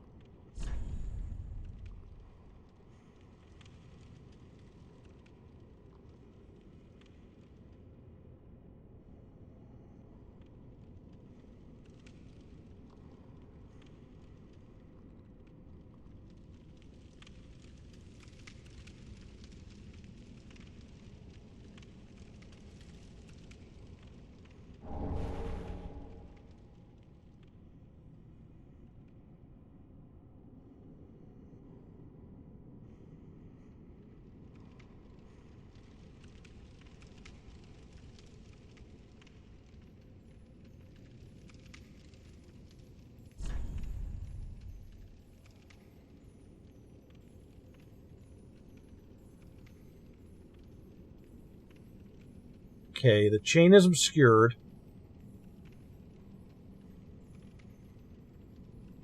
S1: Okay, the chain is obscured.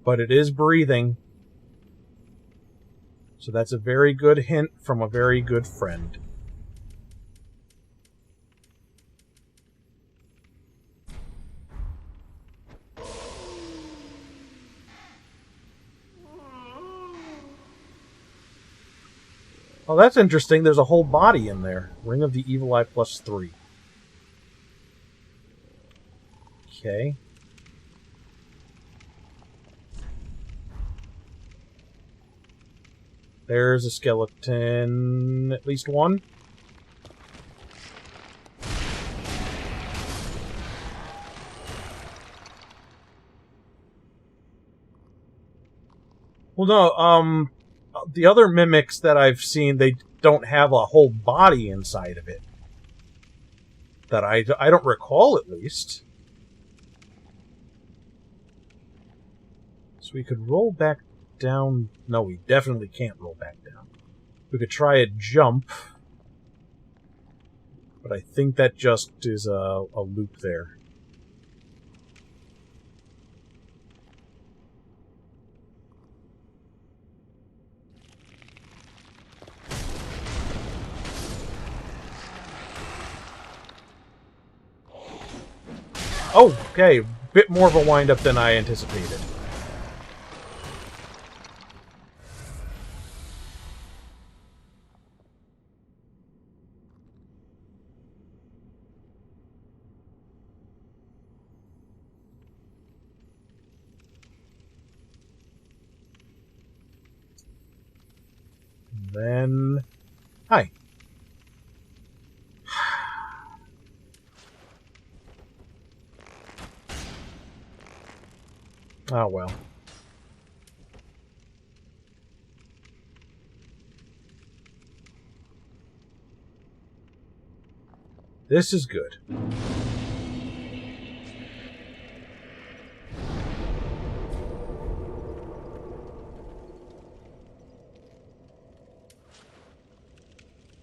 S1: But it is breathing. So that's a very good hint from a very good friend. Oh, that's interesting. There's a whole body in there. Ring of the Evil Eye plus 3. Okay. There's a skeleton. At least one. Well, no, the other mimics that I've seen, they don't have a whole body inside of it. That I don't recall, at least. So we could roll back down. No, we definitely can't roll back down. We could try a jump. But I think that just is a loop there. Oh, okay. Bit more of a wind-up than I anticipated. Then... Hi. Oh, well. This is good.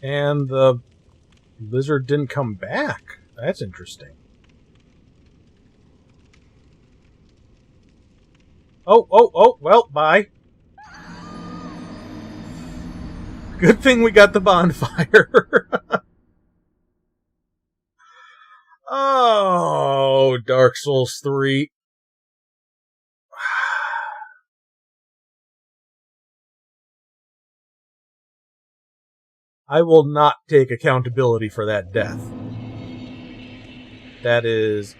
S1: And the lizard didn't come back. That's interesting. Oh, well, bye. Good thing we got the bonfire. Oh, Dark Souls 3. I will not take accountability for that death. That is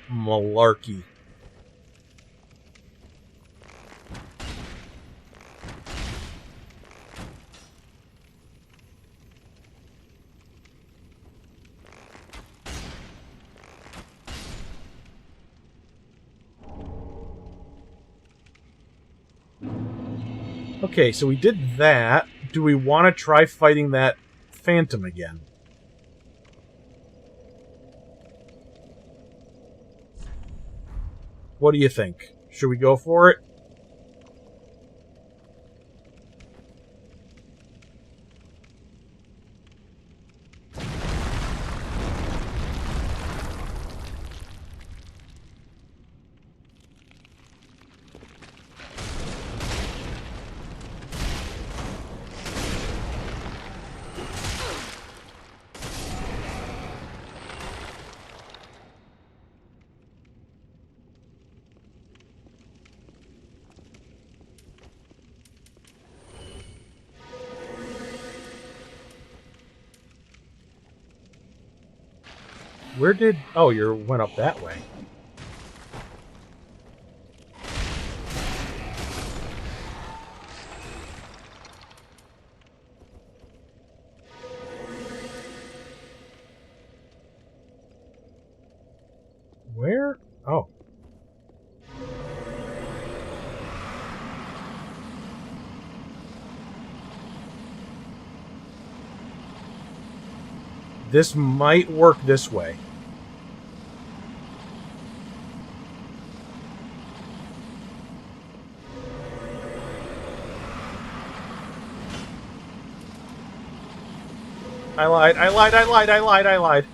S1: malarkey. Okay, so we did that. Do we want to try fighting that phantom again? What do you think? Should we go for it? Where did... Oh, you went up that way. Where? Oh. This might work this way. I lied.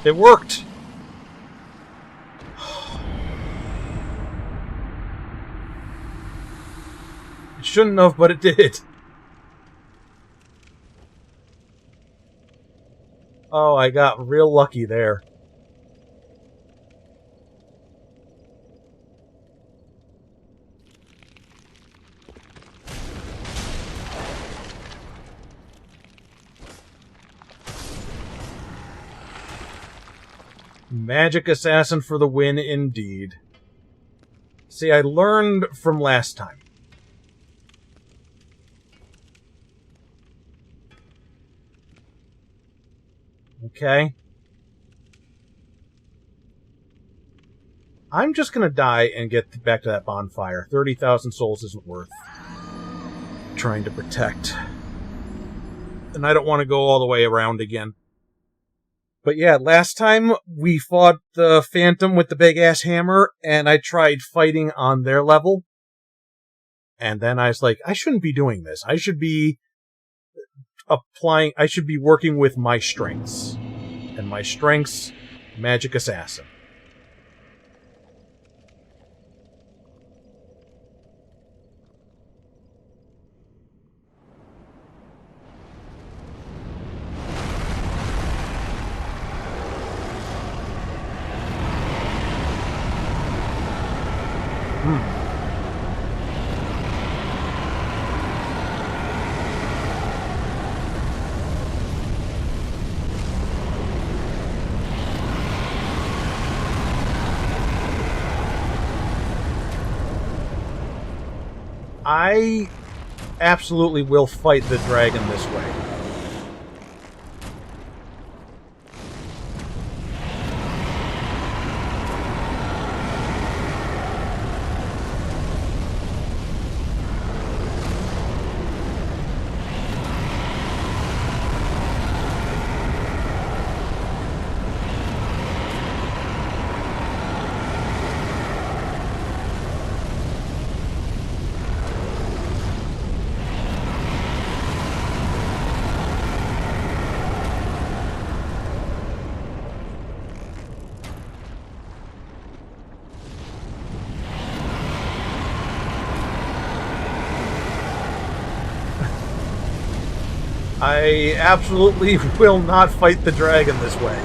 S1: It worked! It shouldn't have, but it did. Oh, I got real lucky there. Magic Assassin for the win, indeed. See, I learned from last time. Okay. I'm just gonna die and get back to that bonfire. 30,000 souls isn't worth trying to protect. And I don't want to go all the way around again. But yeah, last time we fought the Phantom with the big-ass hammer, and I tried fighting on their level. And then I was like, I shouldn't be doing this. I should be working with my strengths. And my strengths, Magic Assassin. I absolutely will fight the dragon this way. I absolutely will not fight the dragon this way.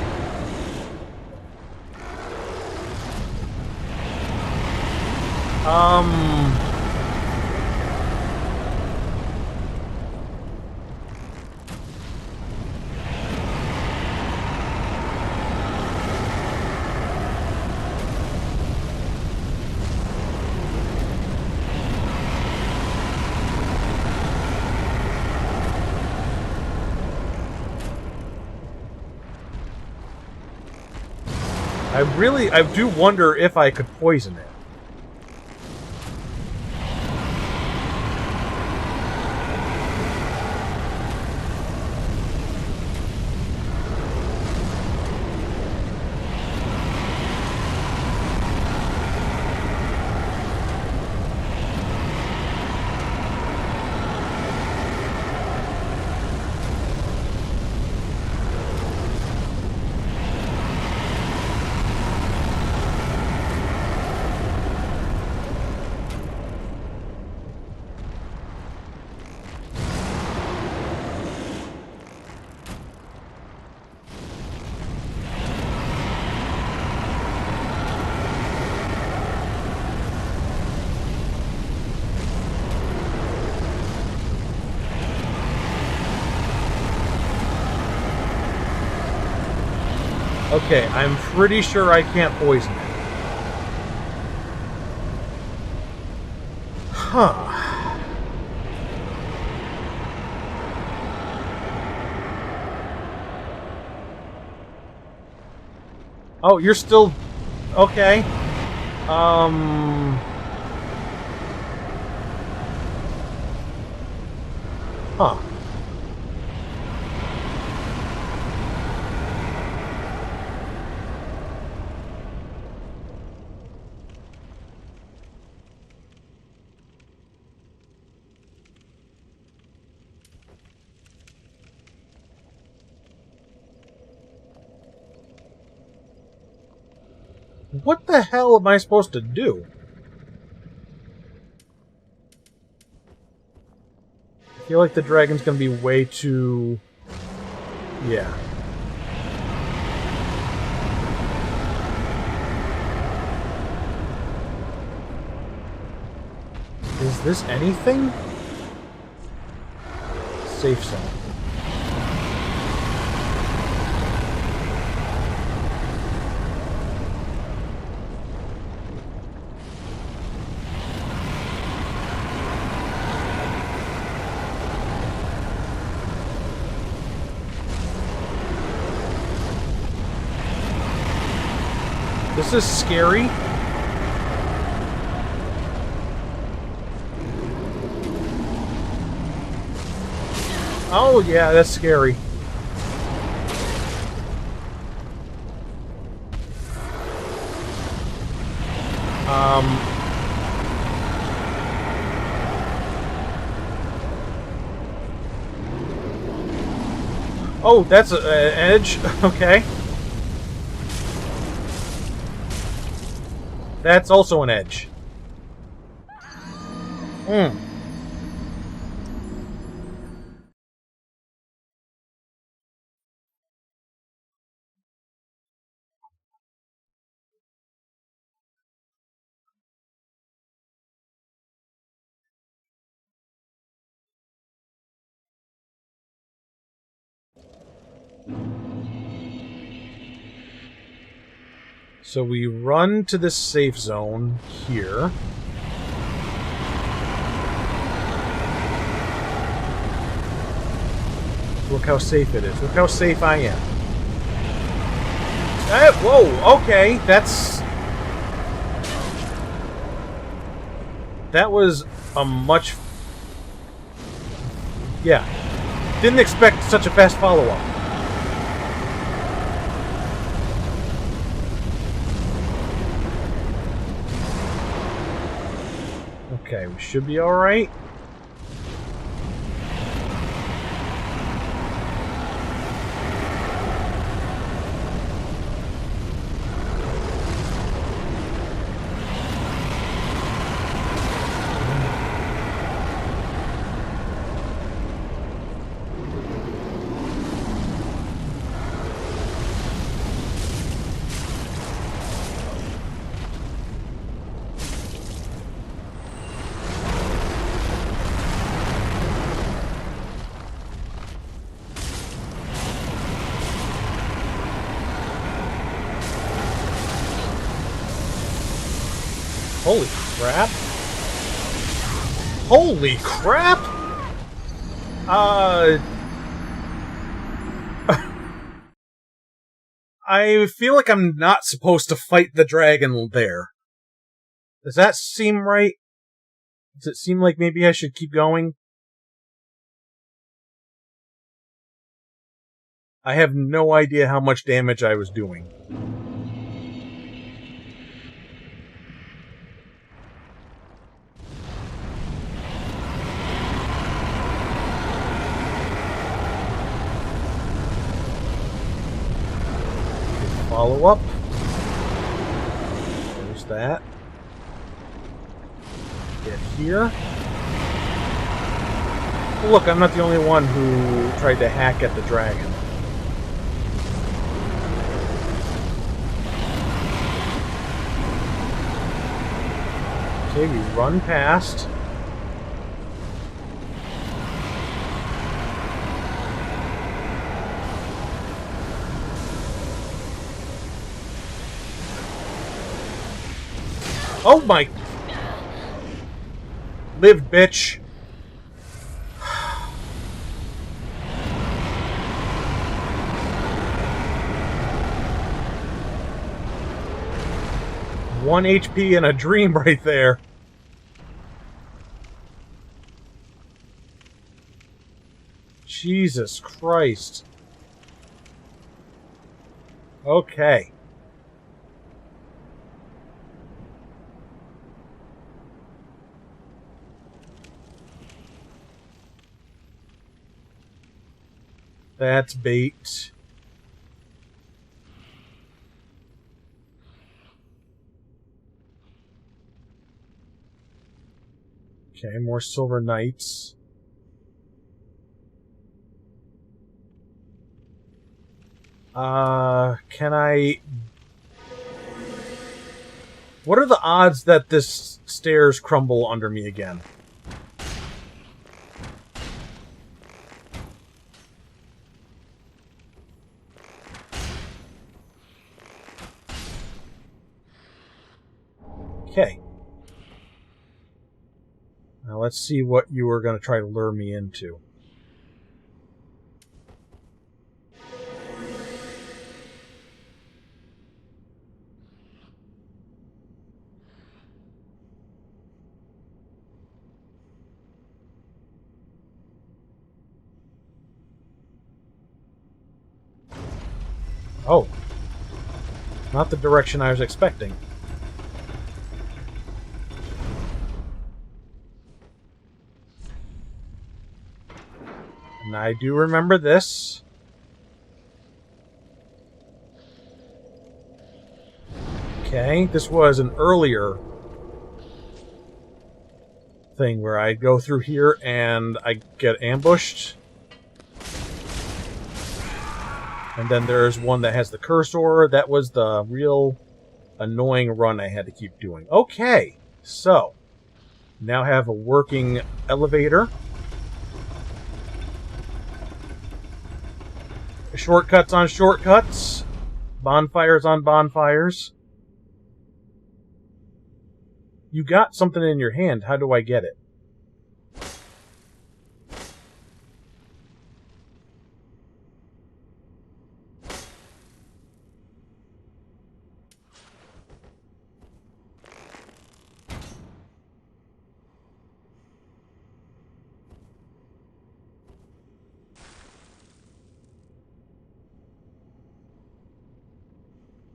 S1: I do wonder if I could poison it. Okay, I'm pretty sure I can't poison it. Huh. Oh, you're still... Okay. Huh. What the hell am I supposed to do? I feel like the dragon's gonna be way too... Yeah. Is this anything? Safe zone. This is scary. Oh, yeah, that's scary. Oh, that's an edge. Okay. That's also an edge. Hmm. So we run to this safe zone here. Look how safe it is. Look how safe I am. Whoa, okay, that was a much... Yeah. Didn't expect such a fast follow-up. Okay, we should be alright. Holy crap. Holy crap! I feel like I'm not supposed to fight the dragon there. Does that seem right? Does it seem like maybe I should keep going? I have no idea how much damage I was doing. Follow up. There's that. Get here. Well, look, I'm not the only one who tried to hack at the dragon. Okay, we run past. Oh my... Live, bitch. One HP and a dream right there. Jesus Christ. Okay. That's bait. Okay, more Silver Knights. Can I... What are the odds that this stairs crumble under me again? Okay. Now let's see what you were going to try to lure me into. Oh. Not the direction I was expecting. And I do remember this. Okay, this was an earlier thing where I go through here and I get ambushed. And then there's one that has the cursor. That was the real annoying run I had to keep doing. Okay, so now have a working elevator. Shortcuts on shortcuts. Bonfires on bonfires. You got something in your hand. How do I get it?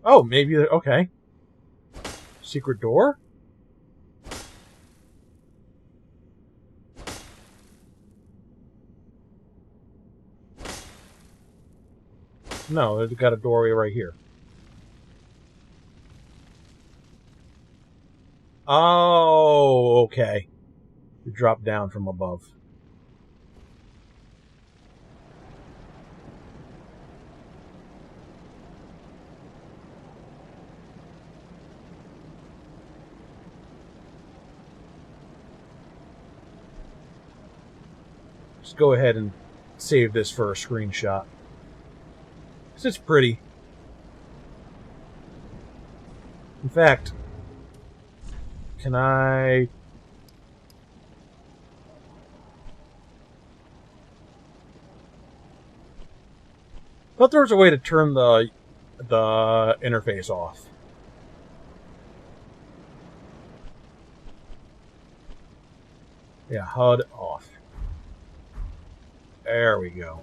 S1: Oh, maybe... Okay. Secret door? No, they've got a doorway right here. Oh, okay. You drop down from above. Just go ahead and save this for a screenshot. 'Cause it's pretty. In fact, can I... thought there was a way to turn the interface off. Yeah, HUD off. There we go.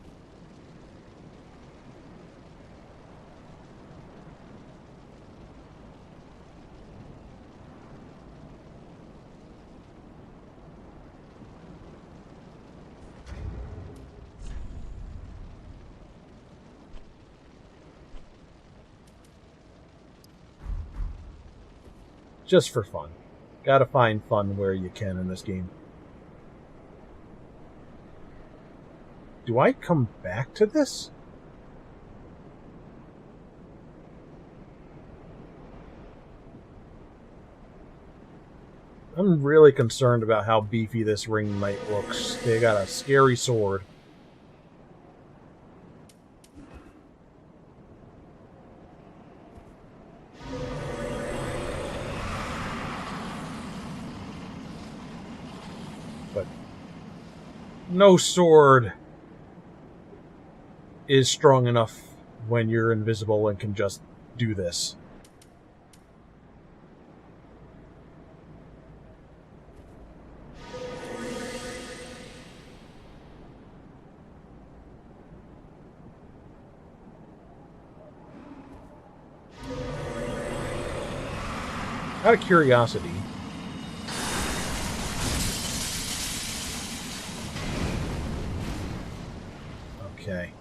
S1: Just for fun. Gotta find fun where you can in this game. Do I come back to this? I'm really concerned about how beefy this ring knight looks. They got a scary sword. But no sword is strong enough when you're invisible and can just do this. Out of curiosity, okay.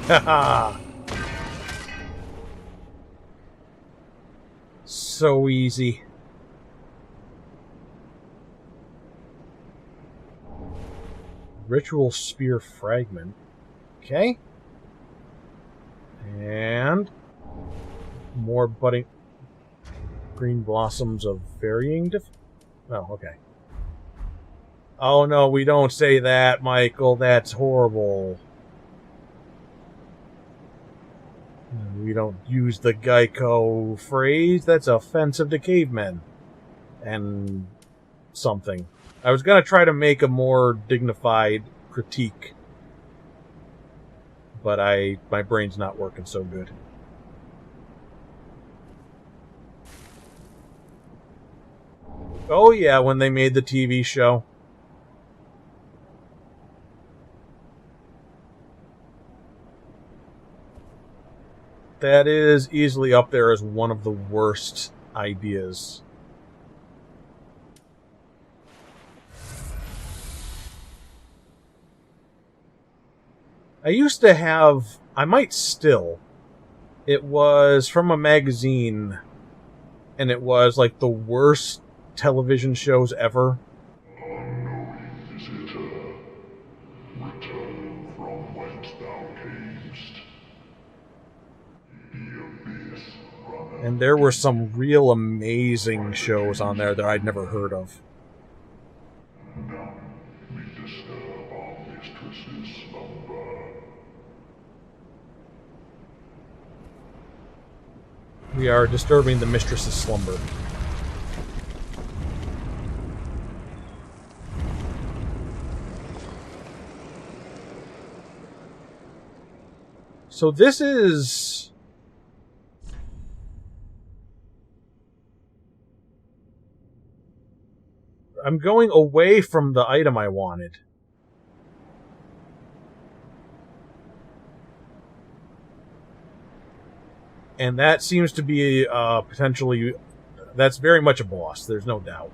S1: Haha! So easy. Ritual Spear Fragment. Okay. And more budding green blossoms of varying oh, okay. Oh no, we don't say that, Michael. That's horrible. We don't use the Geico phrase. That's offensive to cavemen. And something. I was going to try to make a more dignified critique, but my brain's not working so good. Oh yeah, when they made the TV show. That is easily up there as one of the worst ideas. I used to have, I might still, it was from a magazine, and it was like the worst television shows ever.
S3: Unknowing visitor, return from whence thou camest. The abyss runneth.
S1: And there were some real amazing shows on there that I'd never heard of.
S3: None may disturb our mistress's slumber.
S1: We are disturbing the mistress's slumber. So this is... I'm going away from the item I wanted. And that seems to be potentially... That's very much a boss, there's no doubt.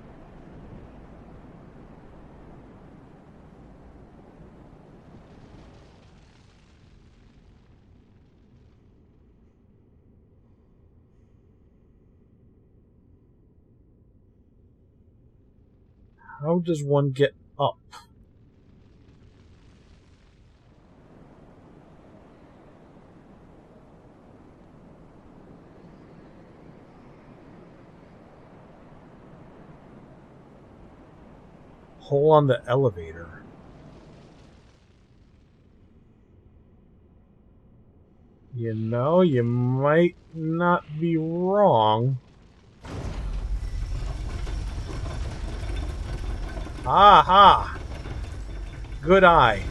S1: How does one get up? Hole on the elevator. You know, you might not be wrong. Aha! Good eye.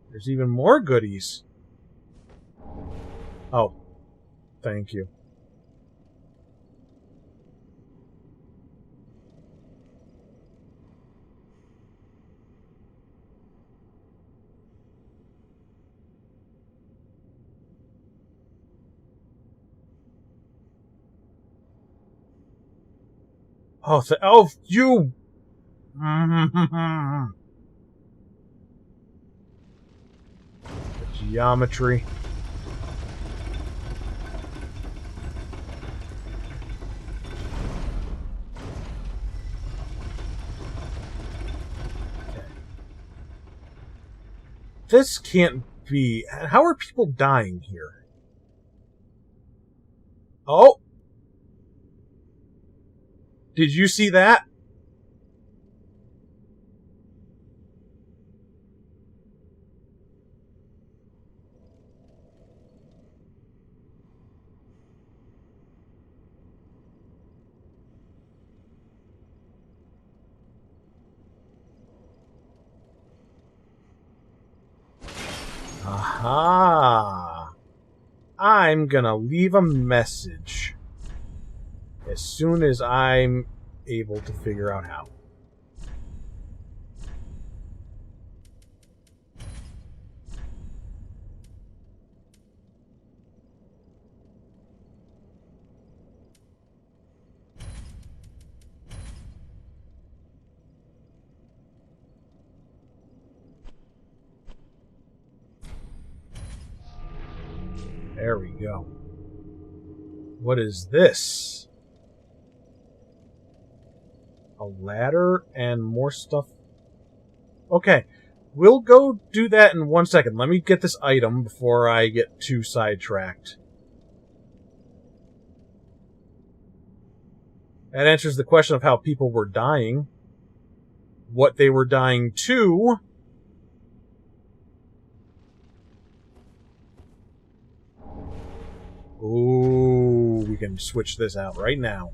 S1: There's even more goodies. Oh. Thank you. Oh, you! The geometry. Okay. This can't be... How are people dying here? Oh! Did you see that? Aha! I'm gonna leave a message as soon as I'm able to figure out how. There we go. What is this? A ladder and more stuff. Okay, we'll go do that in 1 second. Let me get this item before I get too sidetracked. That answers the question of how people were dying. What they were dying to. Ooh, we can switch this out right now.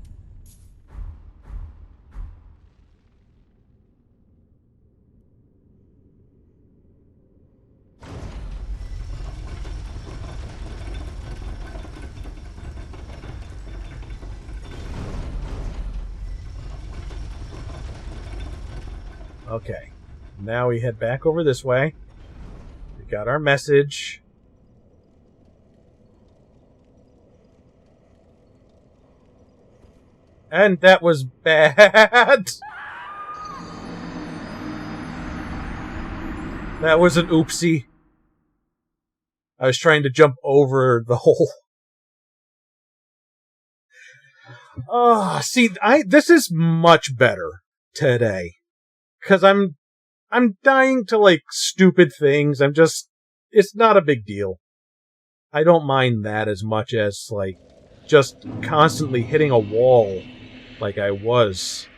S1: Okay, now we head back over this way. We got our message. And that was bad. That was an oopsie. I was trying to jump over the hole. Oh, see, this is much better today. Because I'm dying to, like, stupid things. It's not a big deal. I don't mind that as much as, like, just constantly hitting a wall like I was.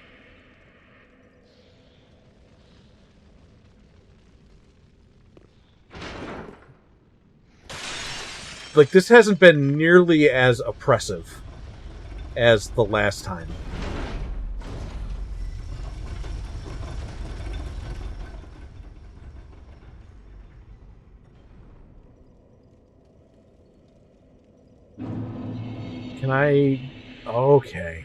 S1: Like, this hasn't been nearly as oppressive as the last time. Can I... Okay.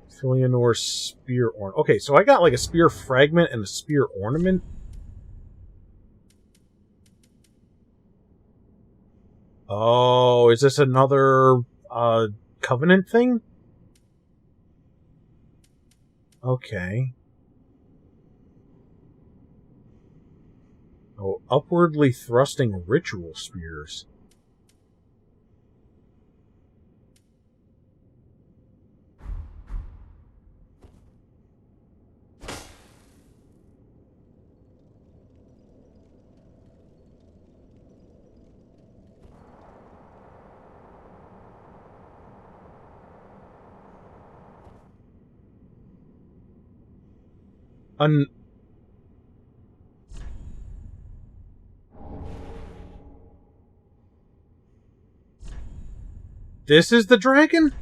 S1: Filianor spear ornament. Okay, so I got like a spear fragment and a spear ornament. Oh, is this another Covenant thing? Okay. Oh, upwardly thrusting ritual spears. This is the dragon?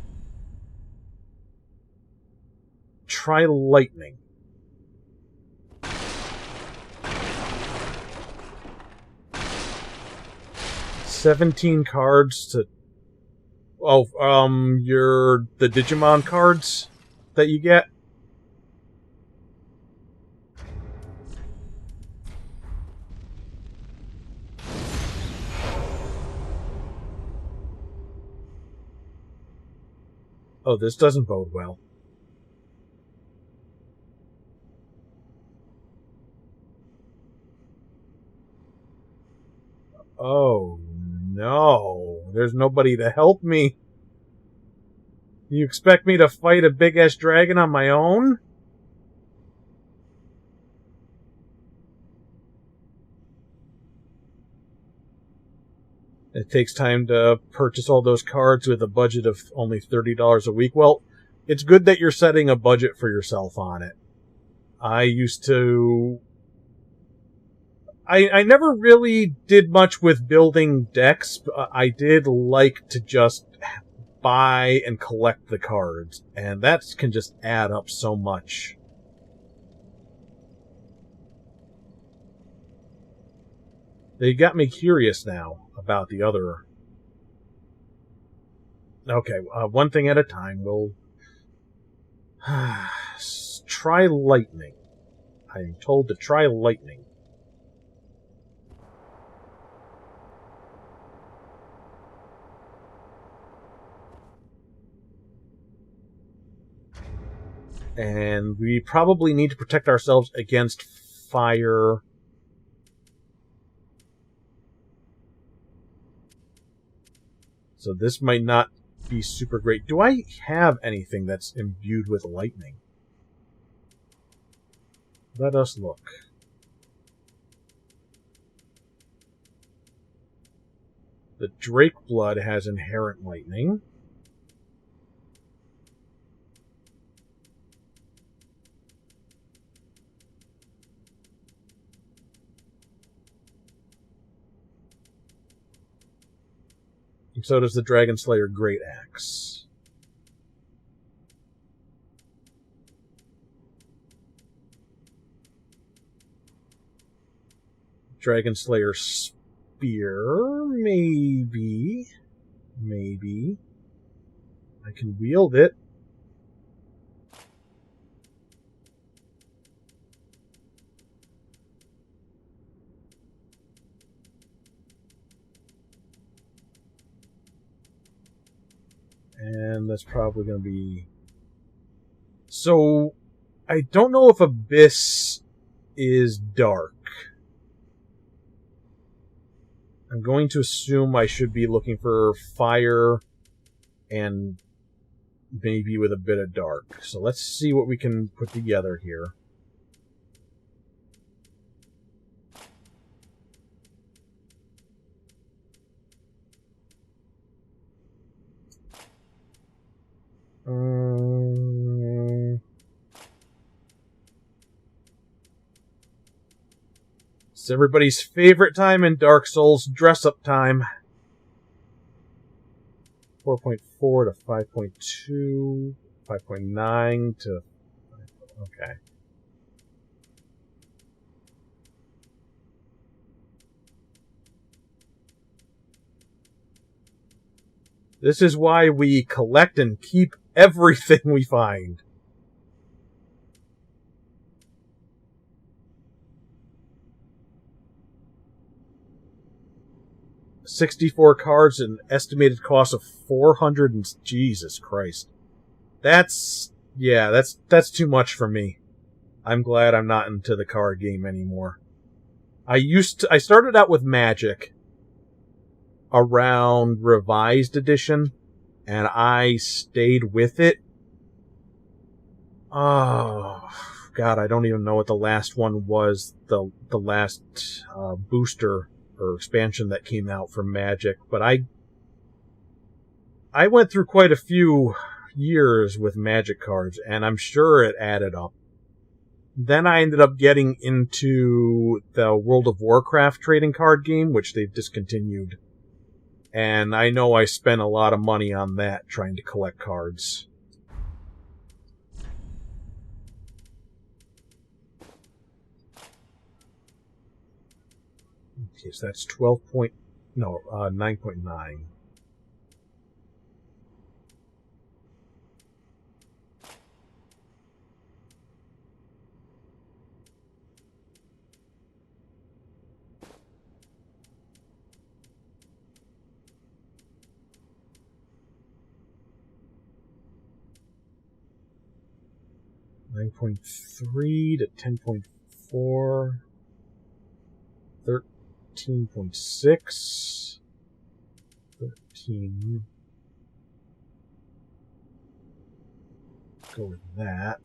S1: Try lightning. $17 cards to... Oh, the Digimon cards that you get? Oh, this doesn't bode well. Oh, no. There's nobody to help me. You expect me to fight a big-ass dragon on my own? It takes time to purchase all those cards with a budget of only $30 a week. Well, it's good that you're setting a budget for yourself on it. I used to... I never really did much with building decks, but I did like to just buy and collect the cards, and that can just add up so much. They got me curious now about the other... Okay, one thing at a time. We'll... try lightning. I'm told to try lightning. And we probably need to protect ourselves against fire. So this might not be super great. Do I have anything that's imbued with lightning? Let us look. The Drake Blood has inherent lightning. And so does the Dragon Slayer Great Axe. Dragon Slayer Spear, maybe. Maybe. I can wield it. And that's probably going to be... So, I don't know if Abyss is dark. I'm going to assume I should be looking for fire and maybe with a bit of dark. So let's see what we can put together here. It's everybody's favorite time in Dark Souls, dress-up time. 4.4 to 5.2, 5.9 to... Okay. This is why we collect and keep everything we find. $64 cards and estimated cost of 400 and Jesus Christ. That's too much for me. I'm glad I'm not into the card game anymore. I started out with Magic around Revised Edition, and I stayed with it. Oh God, I don't even know what the last one was. The last booster or expansion that came out for Magic, but I went through quite a few years with Magic cards, and I'm sure it added up. Then I ended up getting into the World of Warcraft trading card game, which they've discontinued. And I know I spent a lot of money on that trying to collect cards. Okay, so that's 9.9. $9.3 to 10.4. 13.6. 13. Go with that.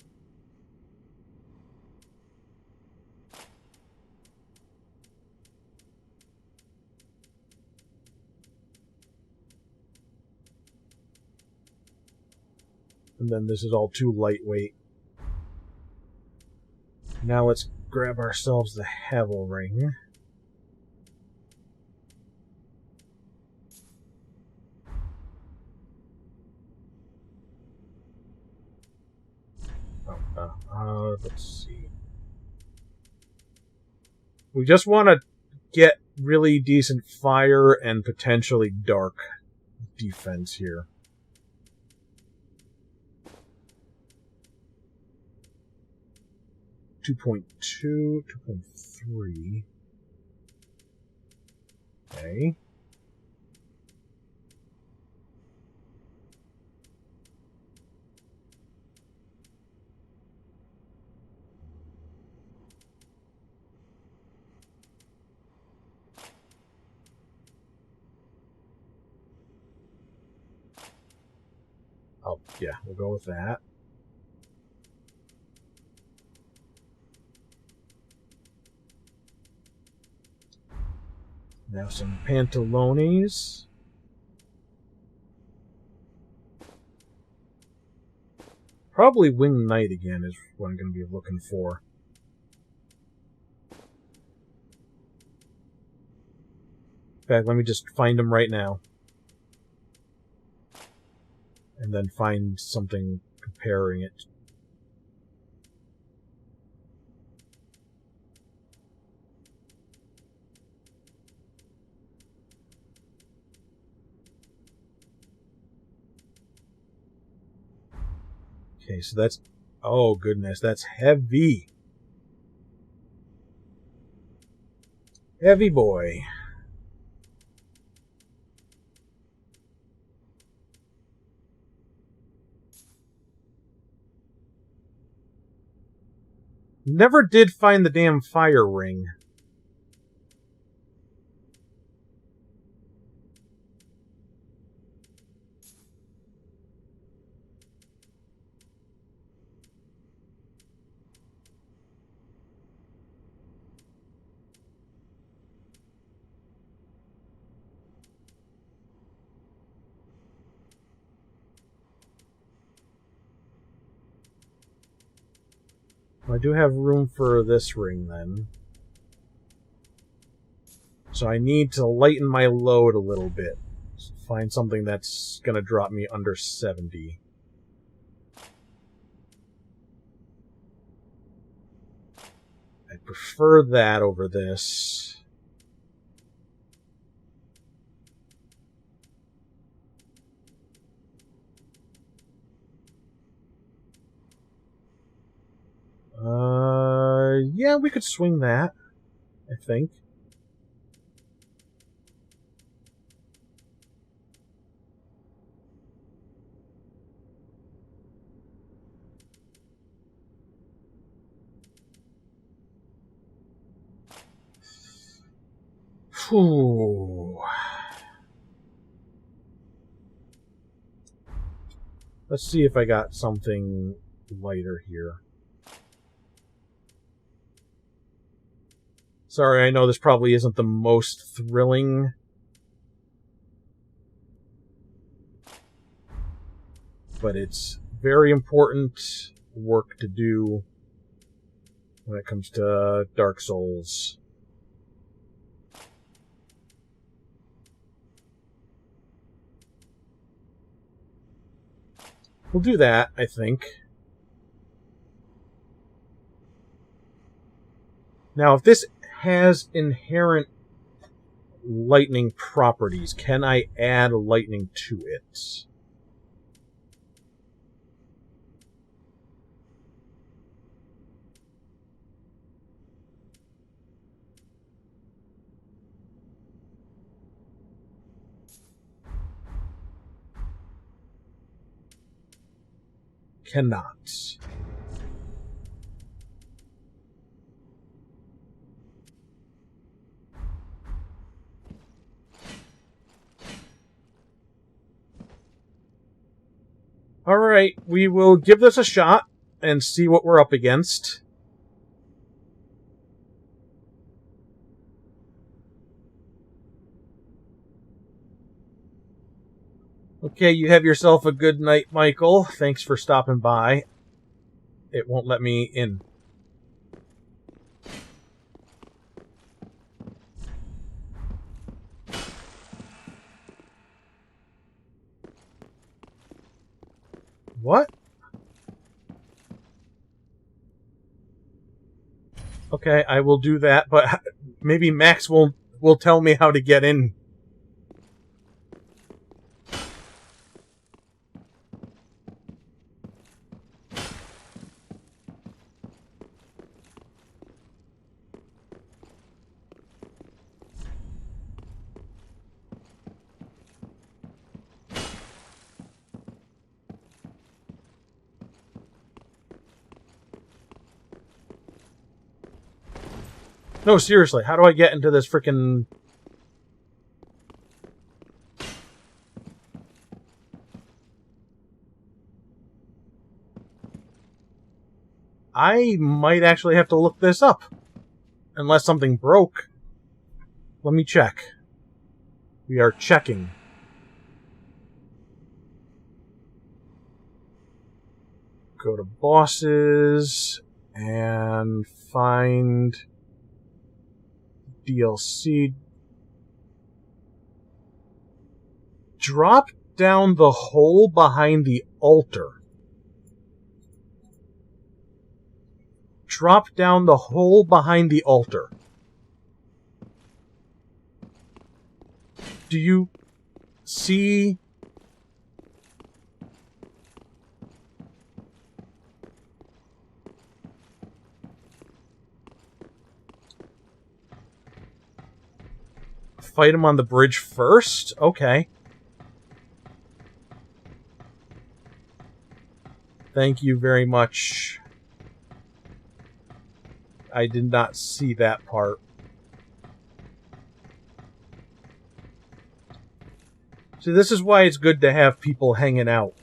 S1: And then this is all too lightweight. Now let's grab ourselves the Havel Ring. Let's see. We just want to get really decent fire and potentially dark defense here. $2.2, 2.3. Okay. Oh, yeah, we'll go with that. Now some pantalones. Probably Winged Knight again is what I'm going to be looking for. In fact, let me just find him right now. and then find something comparing it. Okay, so that's... Oh, goodness, that's heavy. Heavy boy. Never did find the damn fire ring. I do have room for this ring, then. So I need to lighten my load a little bit. Find something that's going to drop me under 70. I prefer that over this. Yeah, we could swing that, I think. Whew. Let's see if I got something lighter here. Sorry, I know this probably isn't the most thrilling, but it's very important work to do when it comes to Dark Souls. We'll do that, I think. Now, if this has inherent lightning properties, can I add lightning to it? Cannot. Alright, we will give this a shot and see what we're up against. Okay, you have yourself a good night, Michael. Thanks for stopping by. It won't let me in. What? Okay, I will do that, but maybe Max will tell me how to get in. No, seriously, how do I get into this frickin'... I might actually have to look this up. Unless something broke. Let me check. We are checking. Go to bosses and find DLC. Drop down the hole behind the altar. Drop down the hole behind the altar. Do you see? Fight him on the bridge first? Okay. Thank you very much. I did not see that part. See, this is why it's good to have people hanging out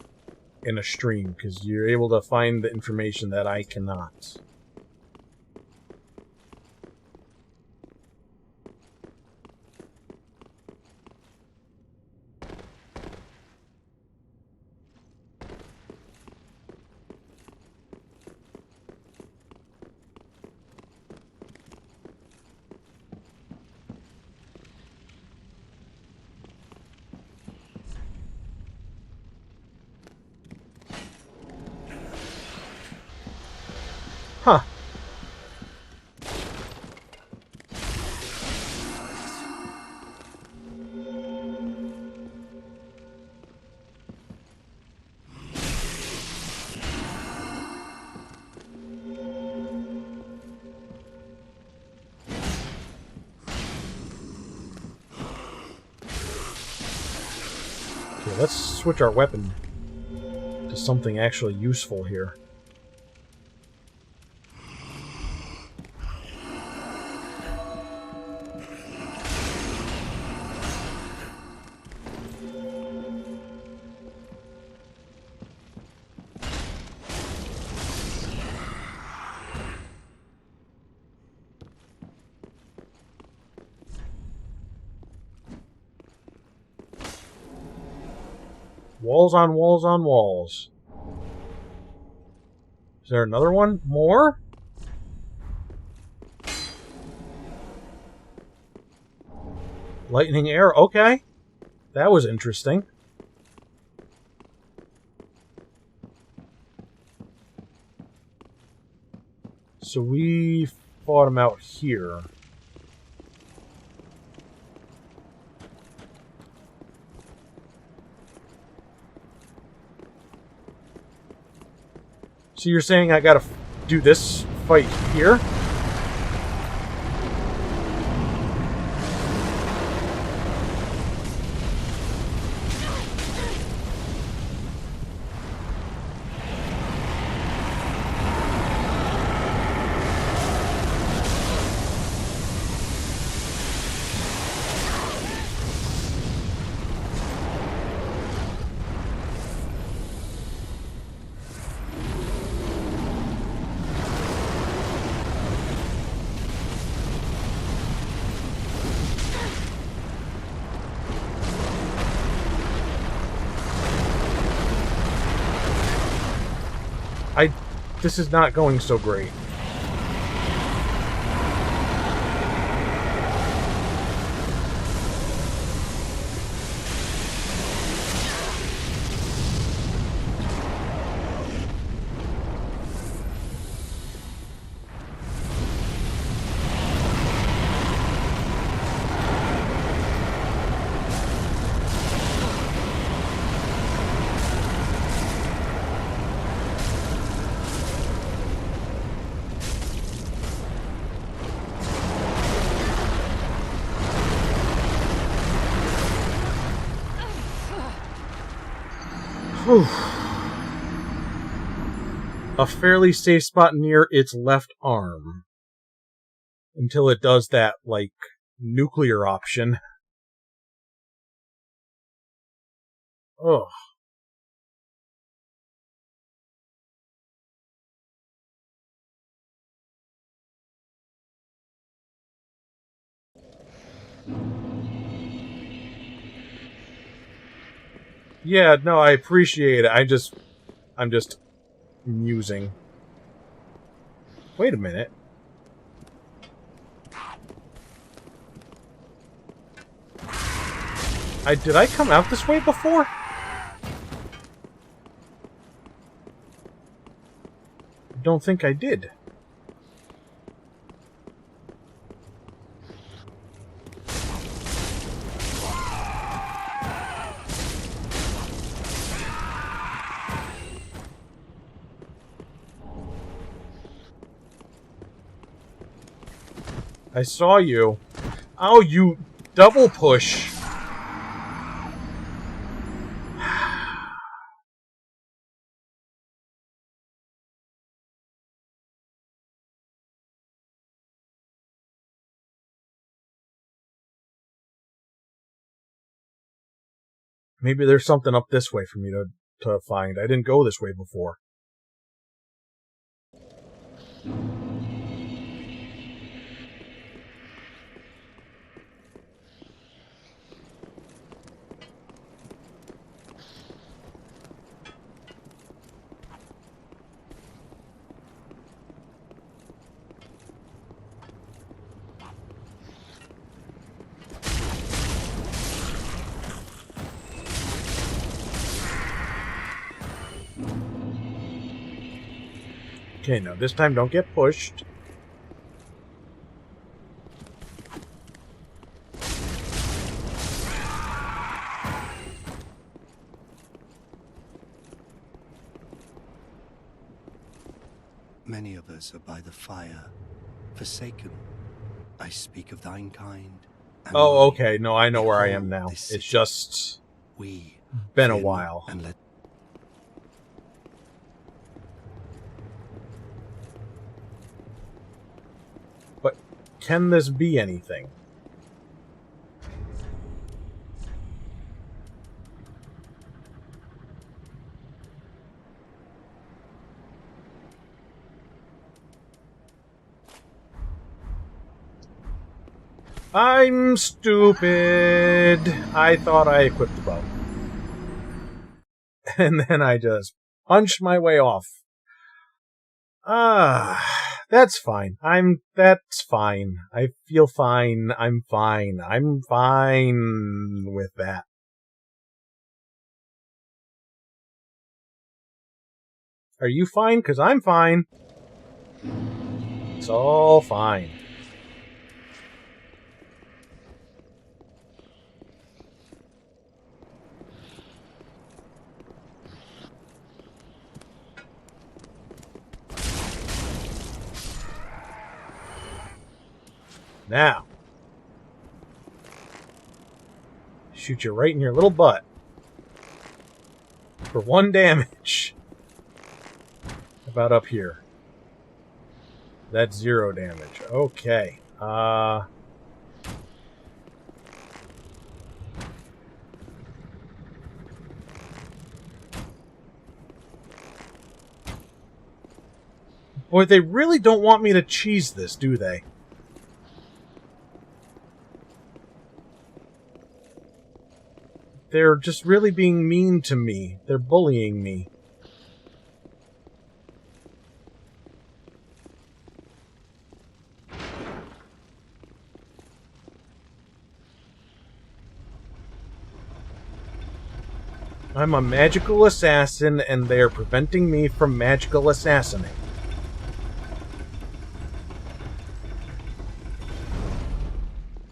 S1: in a stream, because you're able to find the information that I cannot. Huh. Okay, let's switch our weapon to something actually useful here. Walls on walls on walls. Is there another one? More? Lightning arrow. Okay. That was interesting. So we fought him out here. So you're saying I gotta do this fight here? This is not going so great. Whew. A fairly safe spot near its left arm. Until it does that, like, nuclear option. Ugh. Yeah, no, I appreciate it. I'm just musing. Wait a minute. Did I come out this way before? I don't think I did. I saw you. Oh, you double push. Maybe there's something up this way for me to find. I didn't go this way before. Okay, now this time don't get pushed.
S2: Many of us are by the fire, forsaken. I speak of thine kind. And
S1: Oh,
S2: mine.
S1: okay. No, I know where I am now.
S2: This
S1: It's
S2: city.
S1: just
S2: We
S1: been a
S2: fear not
S1: while.
S2: and let
S1: But can this be anything? I'm stupid. I thought I equipped the bow. And then I just punched my way off. That's fine. That's fine. I feel fine. I'm fine. I'm fine with that. Are you fine? 'Cause I'm fine. It's all fine. Now, shoot you right in your little butt for 1 damage. About up here. That's 0 damage. Okay. Boy, they really don't want me to cheese this, do they? They're just really being mean to me. They're bullying me. I'm a magical assassin, and they are preventing me from magical assassinating.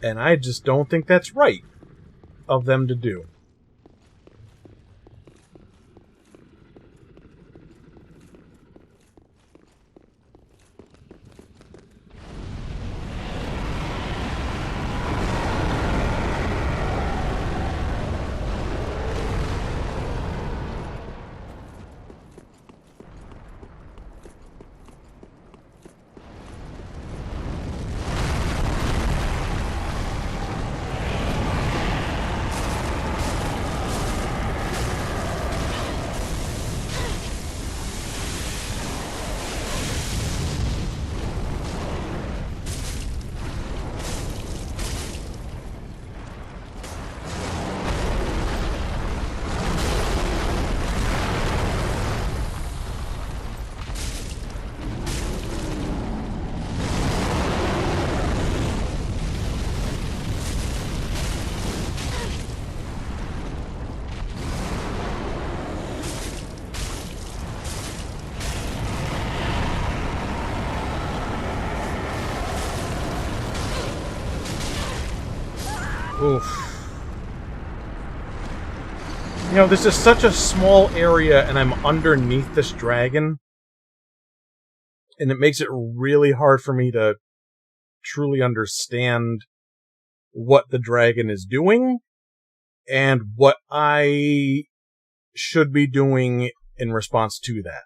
S1: And I just don't think that's right of them to do. Oof. You know, this is such a small area, and I'm underneath this dragon. And it makes it really hard for me to truly understand what the dragon is doing and what I should be doing in response to that.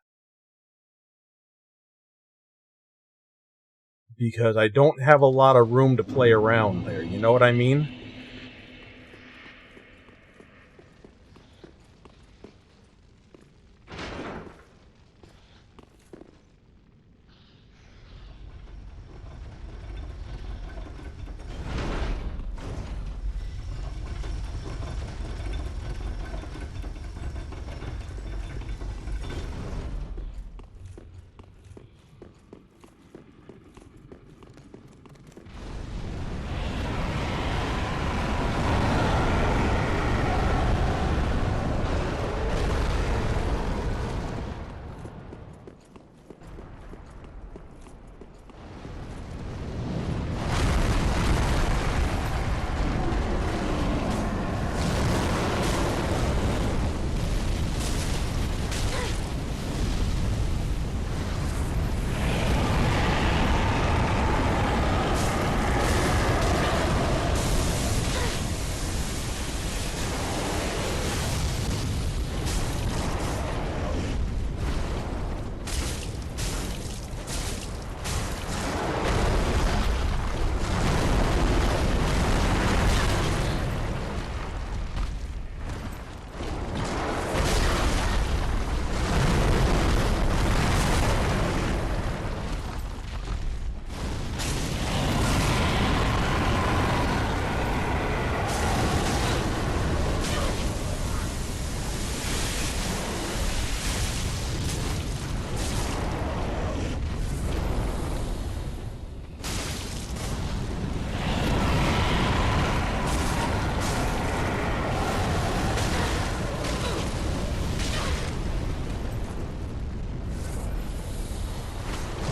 S1: Because I don't have a lot of room to play around there, you know what I mean?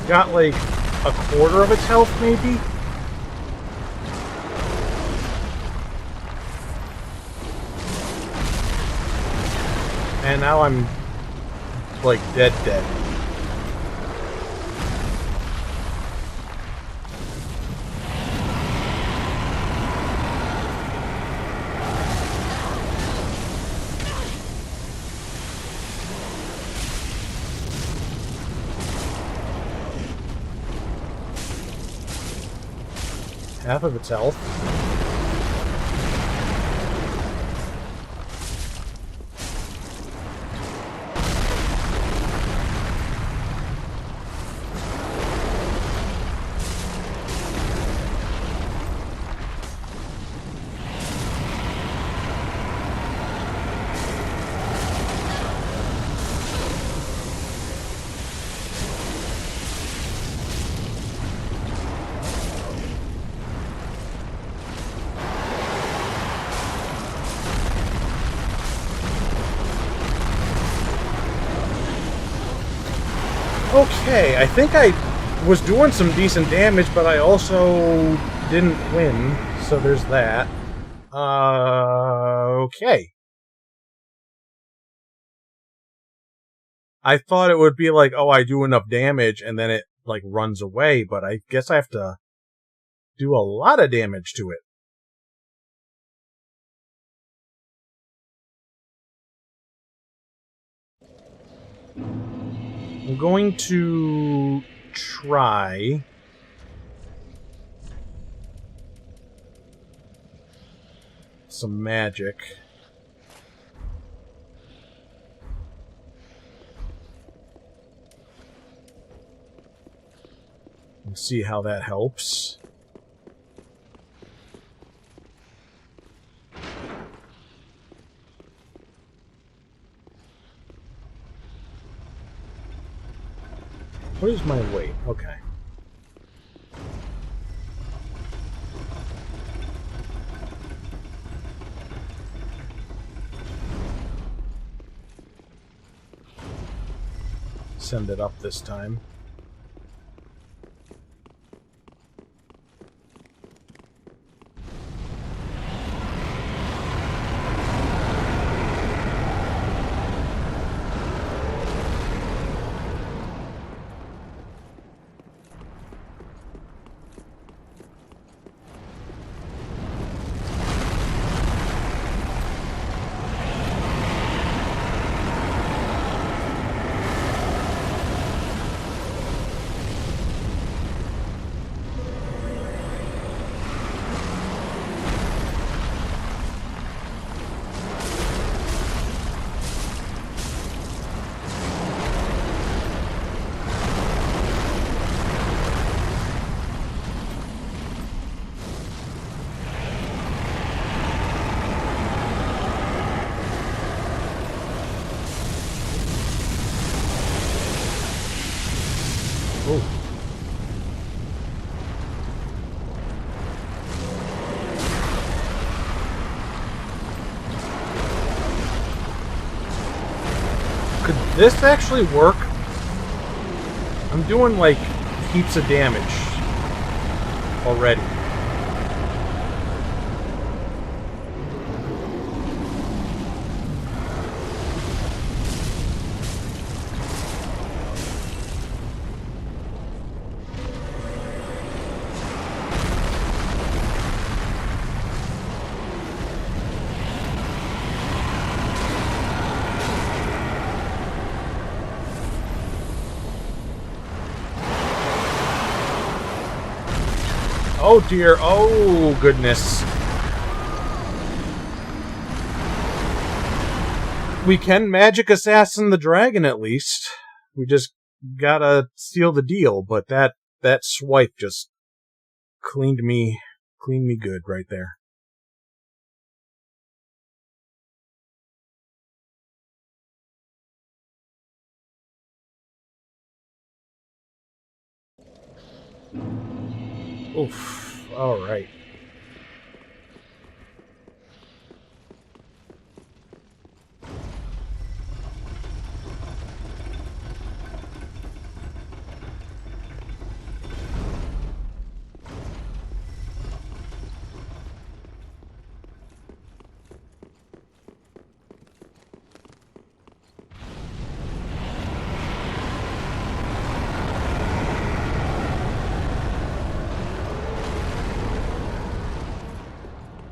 S1: Got like a quarter of its health, maybe? And now I'm like dead. Half of its health. Okay, I think I was doing some decent damage, but I also didn't win, so there's that. Okay. I thought it would be like, oh, I do enough damage, and then it, like, runs away, but I guess I have to do a lot of damage to it. I'm going to try some magic. And see how that helps. What is my weight? Okay. Send it up this time. this actually work? I'm doing like heaps of damage already. Oh dear, oh goodness. We can magic assassin the dragon at least. We just gotta seal the deal, but that swipe just cleaned me good right there. Oof, alright.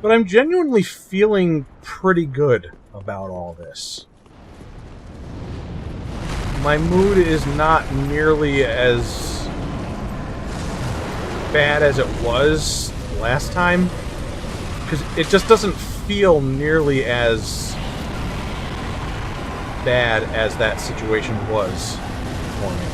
S1: But I'm genuinely feeling pretty good about all this. My mood is not nearly as bad as it was last time, because it just doesn't feel nearly as bad as that situation was for me.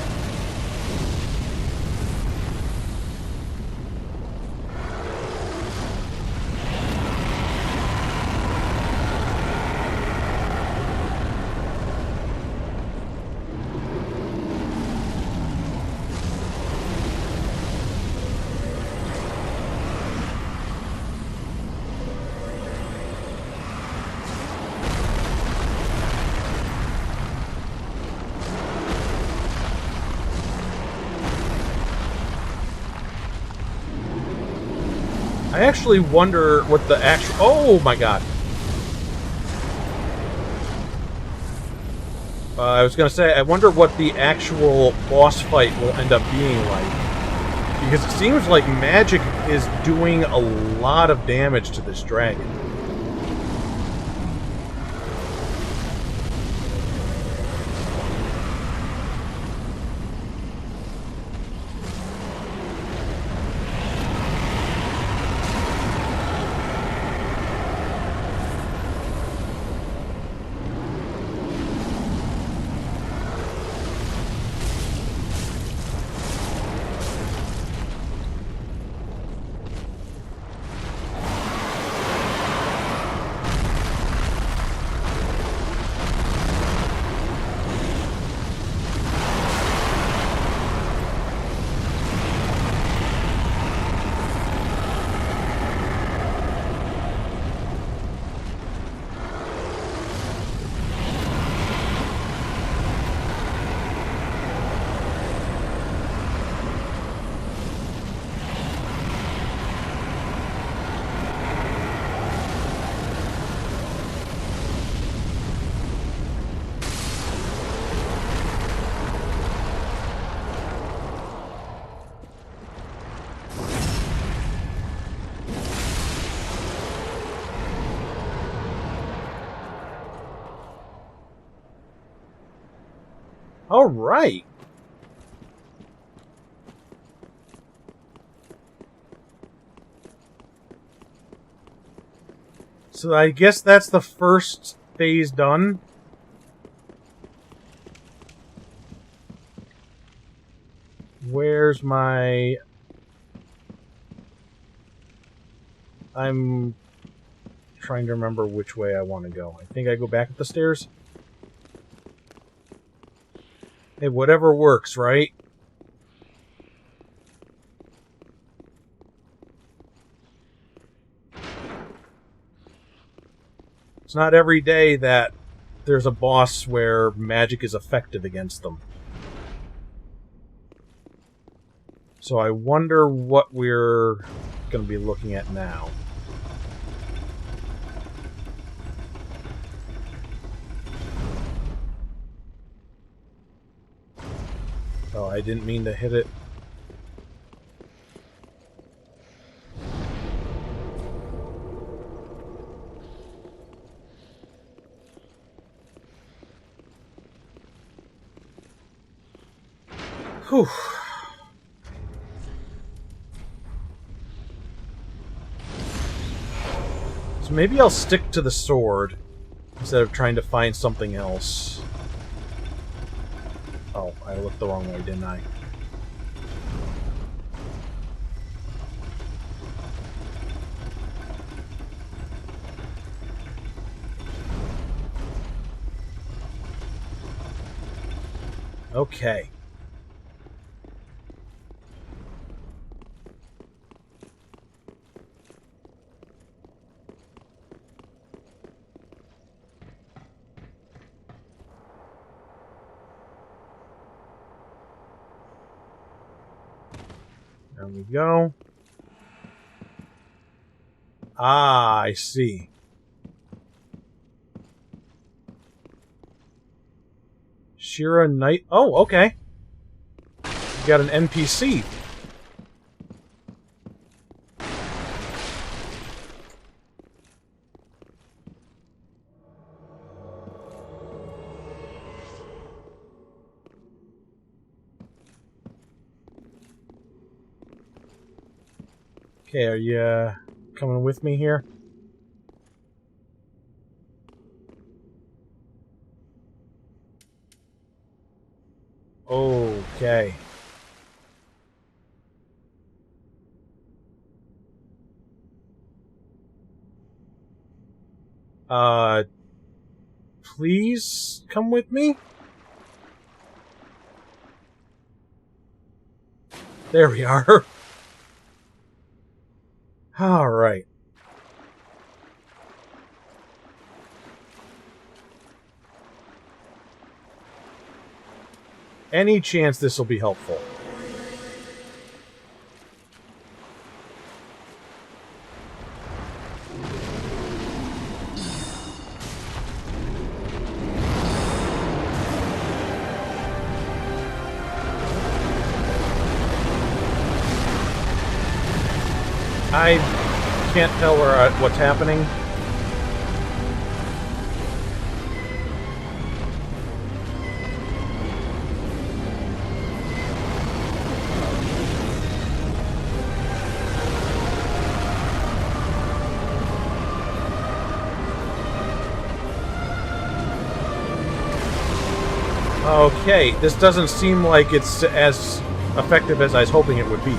S1: I actually wonder what the actual... Oh my god. I was going to say, I wonder what the actual boss fight will end up being like. Because it seems like magic is doing a lot of damage to this dragon. All right. So I guess that's the first phase done. Where's my... I'm trying to remember which way I want to go. I think I go back up the stairs. Hey, whatever works, right? It's not every day that there's a boss where magic is effective against them. So I wonder what we're going to be looking at now. Oh, I didn't mean to hit it. Whew. So maybe I'll stick to the sword instead of trying to find something else. Oh, I looked the wrong way, didn't I? Okay. There we go. Ah, I see. Shira Knight. Oh, okay. You got an NPC. Okay, are you coming with me here? Okay. Please come with me? There we are. All right. Any chance this will be helpful? I can't tell what's happening. Okay, this doesn't seem like it's as effective as I was hoping it would be.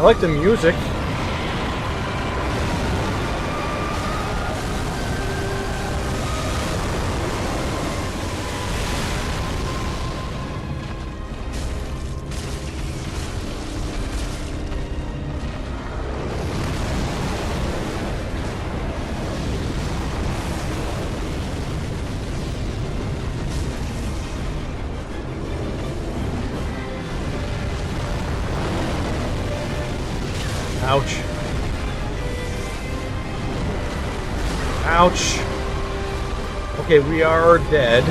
S1: like the music. Ouch. Ouch. Okay, we are dead.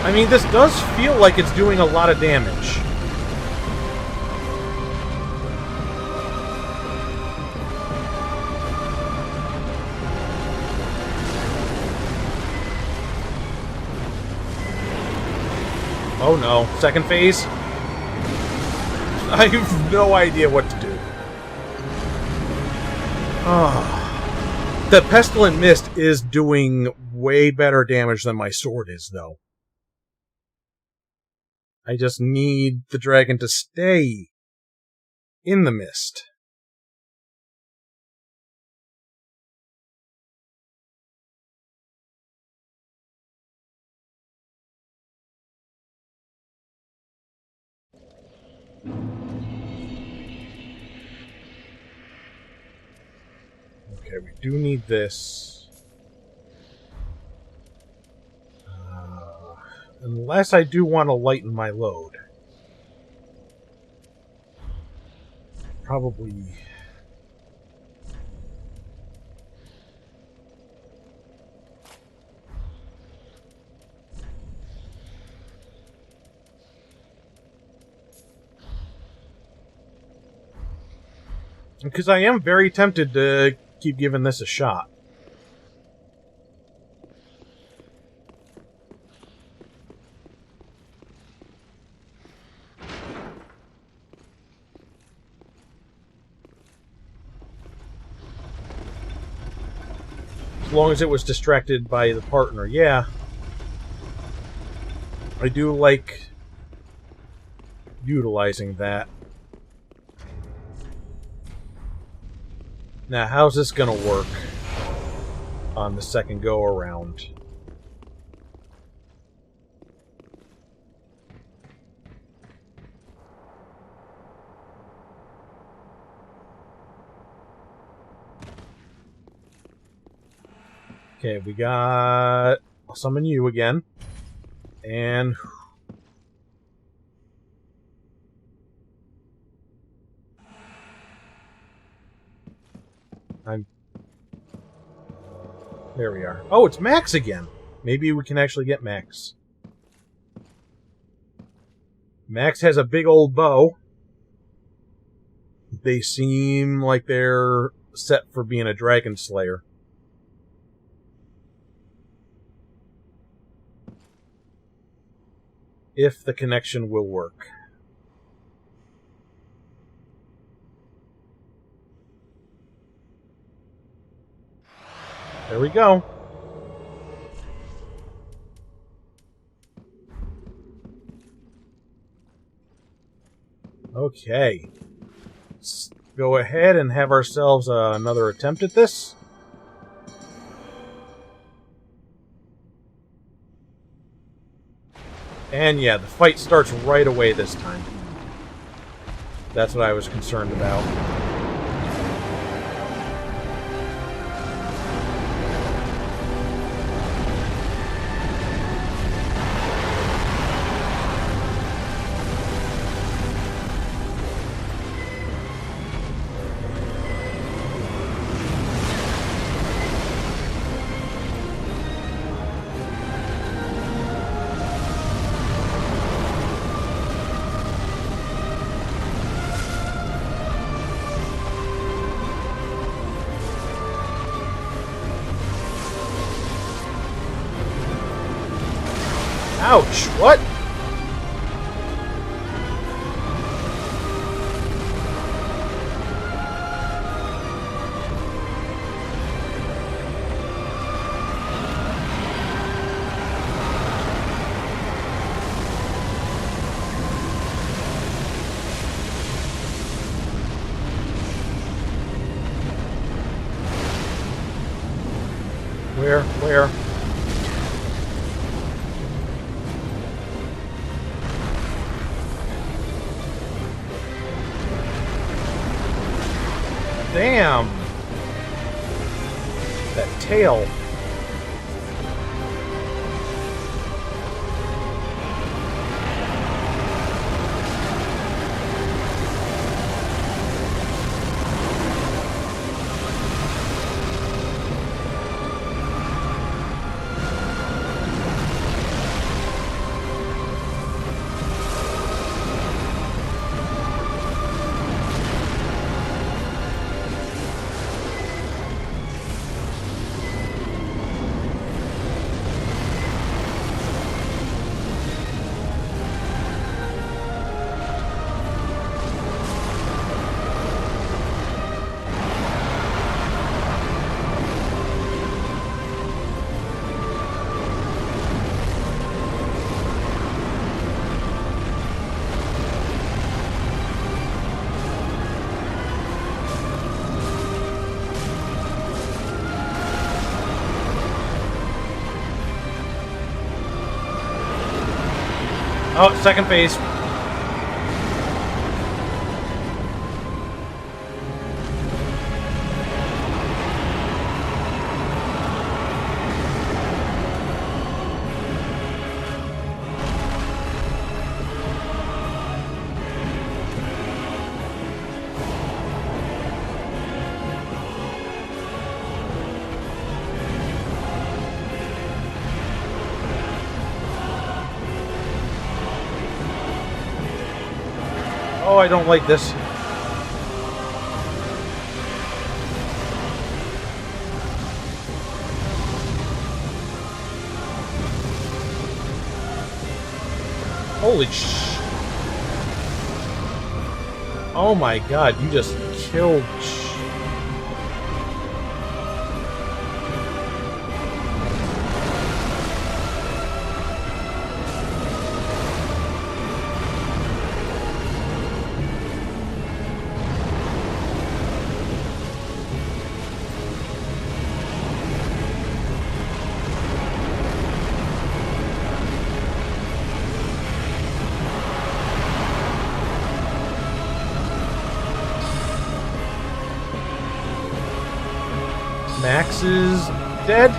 S1: I mean, this does feel like it's doing a lot of damage. Oh no, second phase? I have no idea what to do. Oh. The Pestilent Mist is doing way better damage than my sword is, though. I just need the dragon to stay in the mist. Okay, we do need this. Unless I do want to lighten my load. Probably... Because I am very tempted to keep giving this a shot. As long as it was distracted by the partner, yeah. I do like utilizing that. Now, how's this gonna work on the second go-around? Okay, we got... I'll summon you again. And... There we are. Oh, it's Max again! Maybe we can actually get Max. Max has a big old bow. They seem like they're set for being a dragon slayer. If the connection will work. There we go. Okay. Let's go ahead and have ourselves another attempt at this. And yeah, the fight starts right away this time. That's what I was concerned about. Ouch! What? Where? Damn! That tail. Oh, second phase. Oh, I don't like this. Holy sh... Oh my god, you just killed... Max is dead.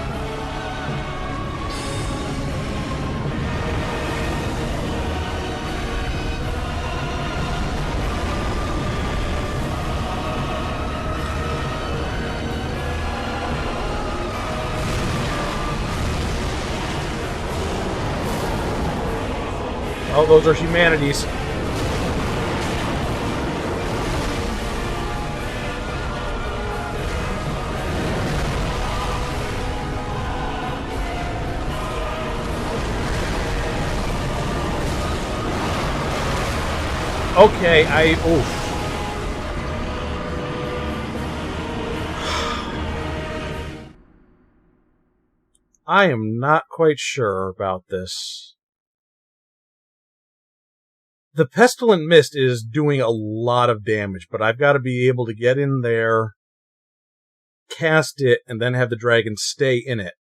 S1: Oh, those are humanities. Okay, oof. I am not quite sure about this. The Pestilent Mist is doing a lot of damage, but I've got to be able to get in there, cast it, and then have the dragon stay in it.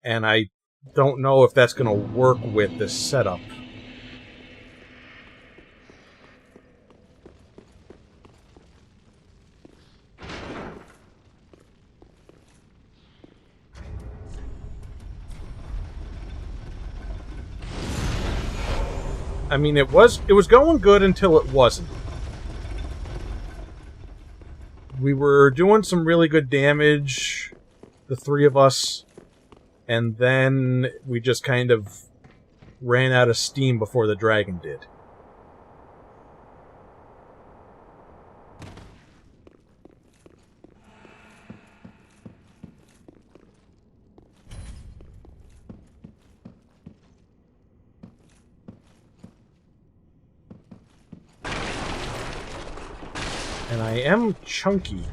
S1: And I don't know if that's going to work with this setup. I mean, it was going good until it wasn't. We were doing some really good damage, the three of us, and then we just kind of ran out of steam before the dragon did. And I am chunky.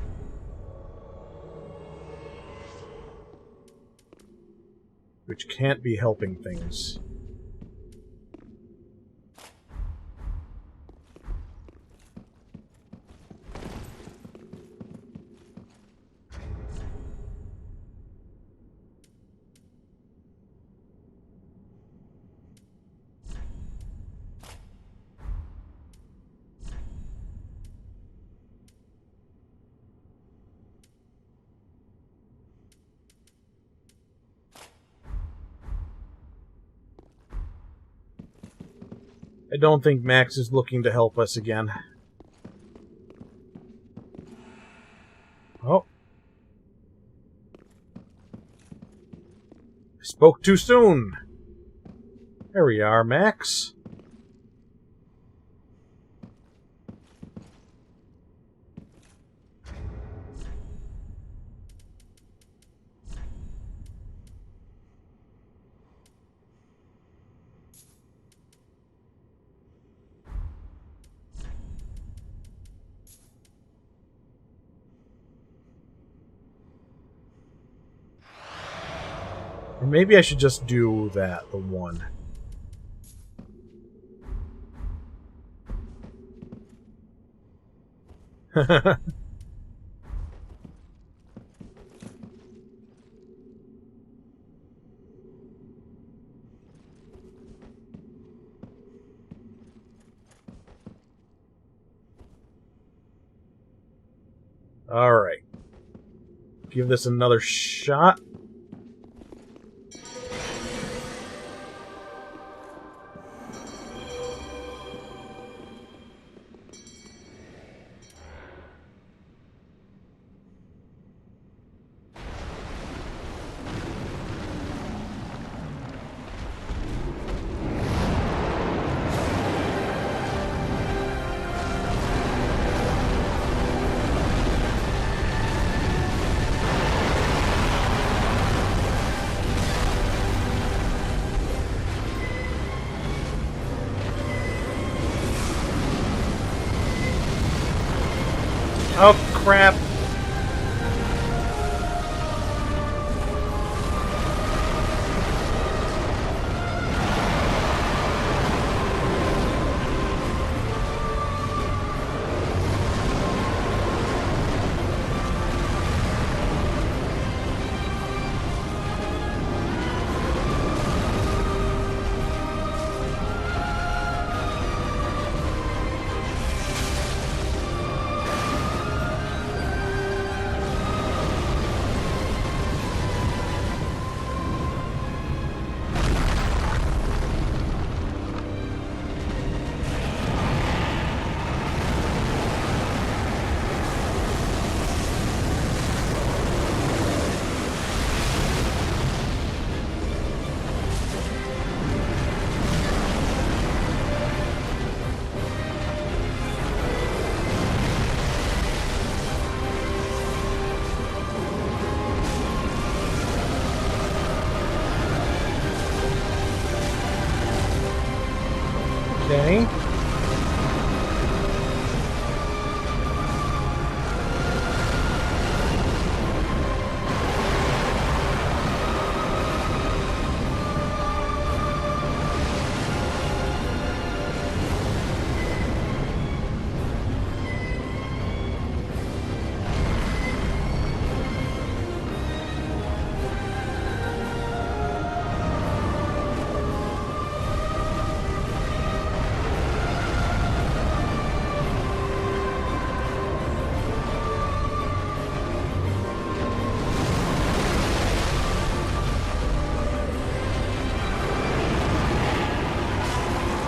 S1: Which can't be helping things. I don't think Max is looking to help us again. Oh. I spoke too soon. There we are, Max. Or maybe I should just do that, the one. Alright. Give this another shot. Oh, crap. Okay.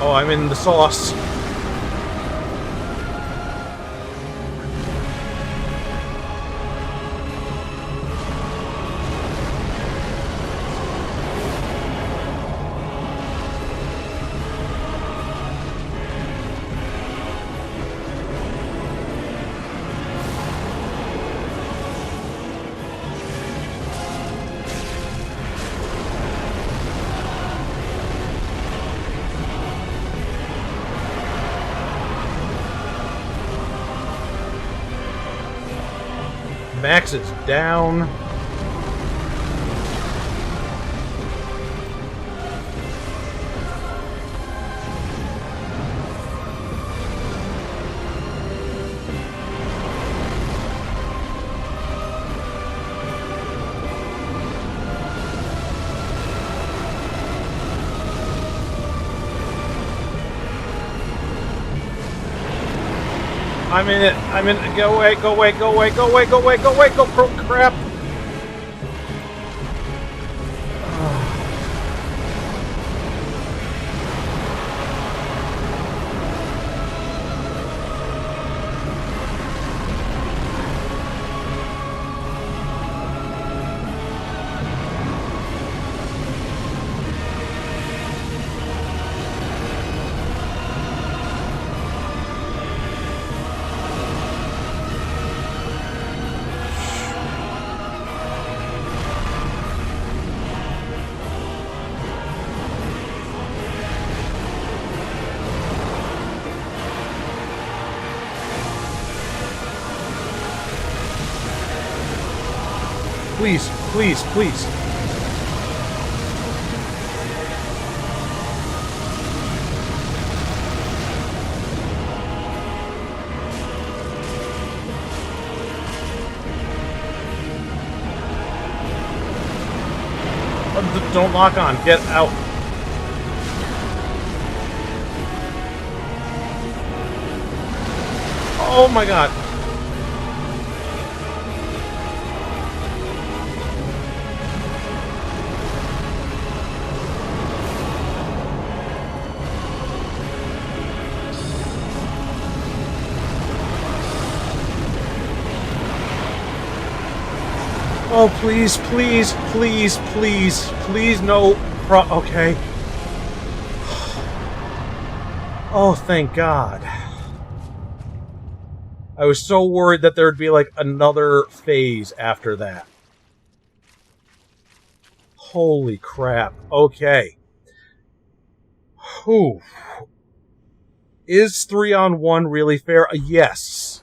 S1: Oh, I'm in the sauce. Max is down. I'm in it. I'm in it. Go away, go away, go away, go away, go away, go away, go crap. Please, please, please. Don't lock on. Get out. Oh my god. Oh, please, please, please, please, please, no. Okay. Oh, thank God. I was so worried that there would be, like, another phase after that. Holy crap. Okay. Whew. Is 3-on-1 really fair? Yes.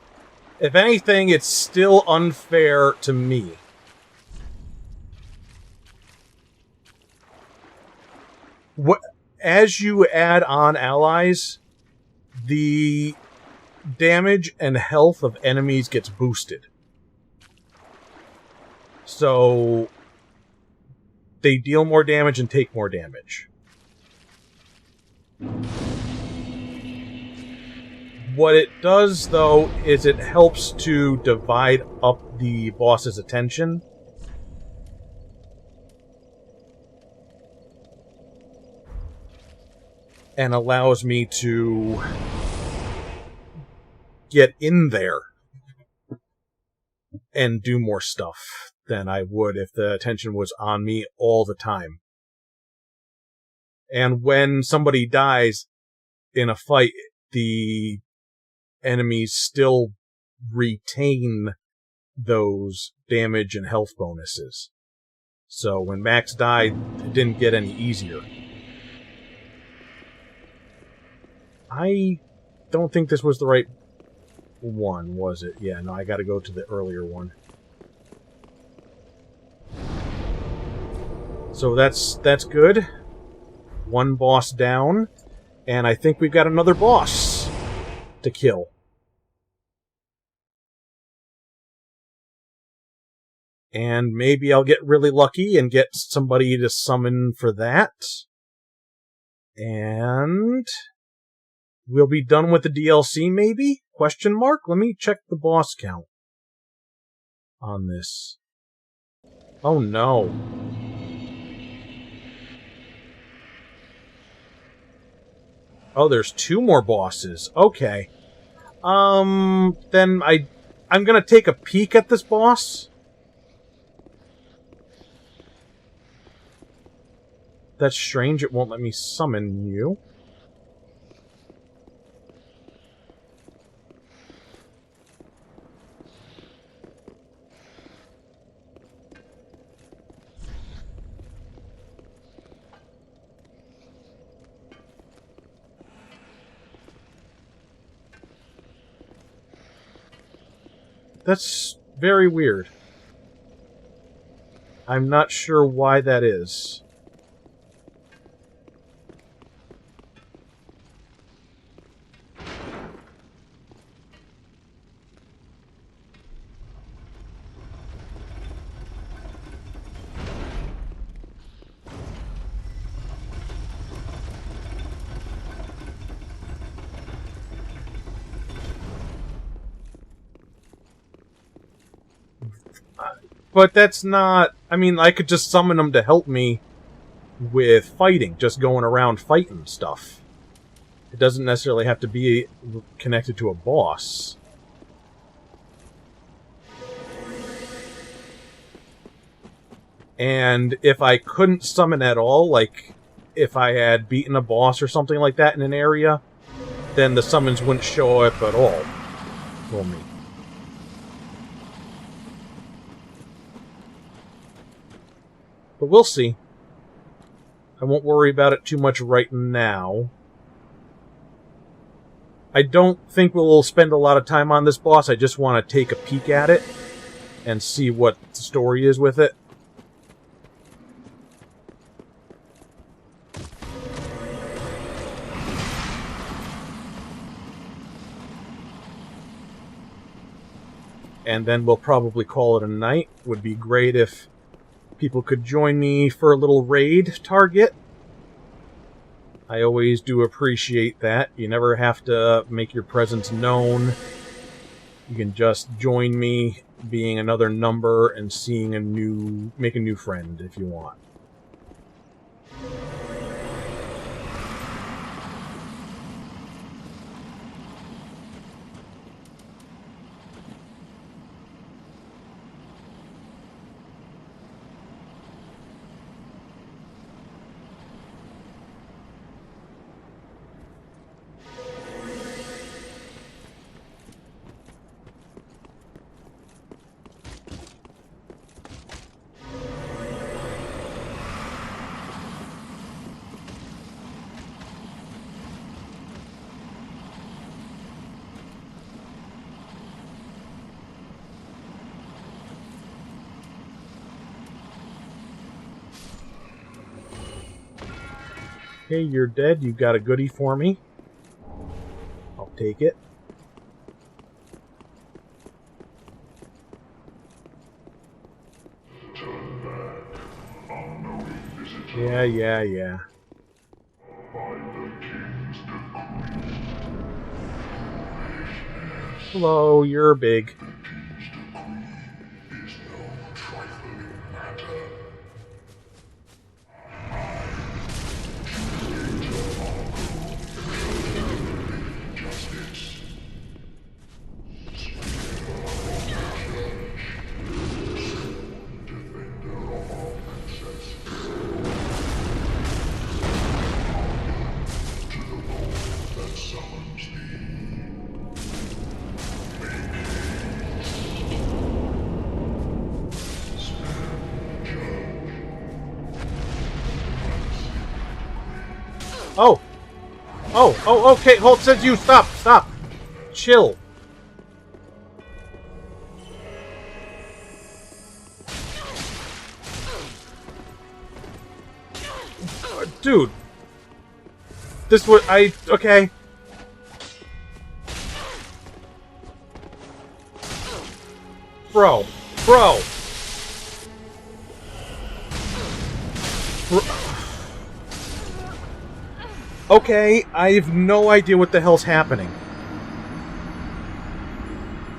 S1: If anything, it's still unfair to me. As you add on allies, the damage and health of enemies gets boosted. So they deal more damage and take more damage. What it does, though, is it helps to divide up the boss's attention. And allows me to get in there and do more stuff than I would if the attention was on me all the time. And when somebody dies in a fight, the enemies still retain those damage and health bonuses. So when Max died, it didn't get any easier. I don't think this was the right one, was it? Yeah, no, I gotta go to the earlier one. So that's good. One boss down. And I think we've got another boss to kill. And maybe I'll get really lucky and get somebody to summon for that. And we'll be done with the DLC, maybe? Question mark? Let me check the boss count on this. Oh no. Oh, there's 2 more bosses. Okay. Then I'm gonna take a peek at this boss. That's strange, it won't let me summon you. That's very weird. I'm not sure why that is. But that's not... I mean, I could just summon them to help me with fighting, just going around fighting stuff. It doesn't necessarily have to be connected to a boss. And if I couldn't summon at all, like if I had beaten a boss or something like that in an area, then the summons wouldn't show up at all for me. But we'll see. I won't worry about it too much right now. I don't think we'll spend a lot of time on this boss. I just want to take a peek at it and see what the story is with it. And then we'll probably call it a night. Would be great if people could join me for a little raid target. I always do appreciate that. You never have to make your presence known. You can just join me, being another number, and make a new friend if you want. Okay, you're dead. You got a goodie for me. I'll take it. Yeah. Hello, you're big. Okay, hold, says you, stop. Chill. Dude. This would, okay. Bro. Okay, I have no idea what the hell's happening.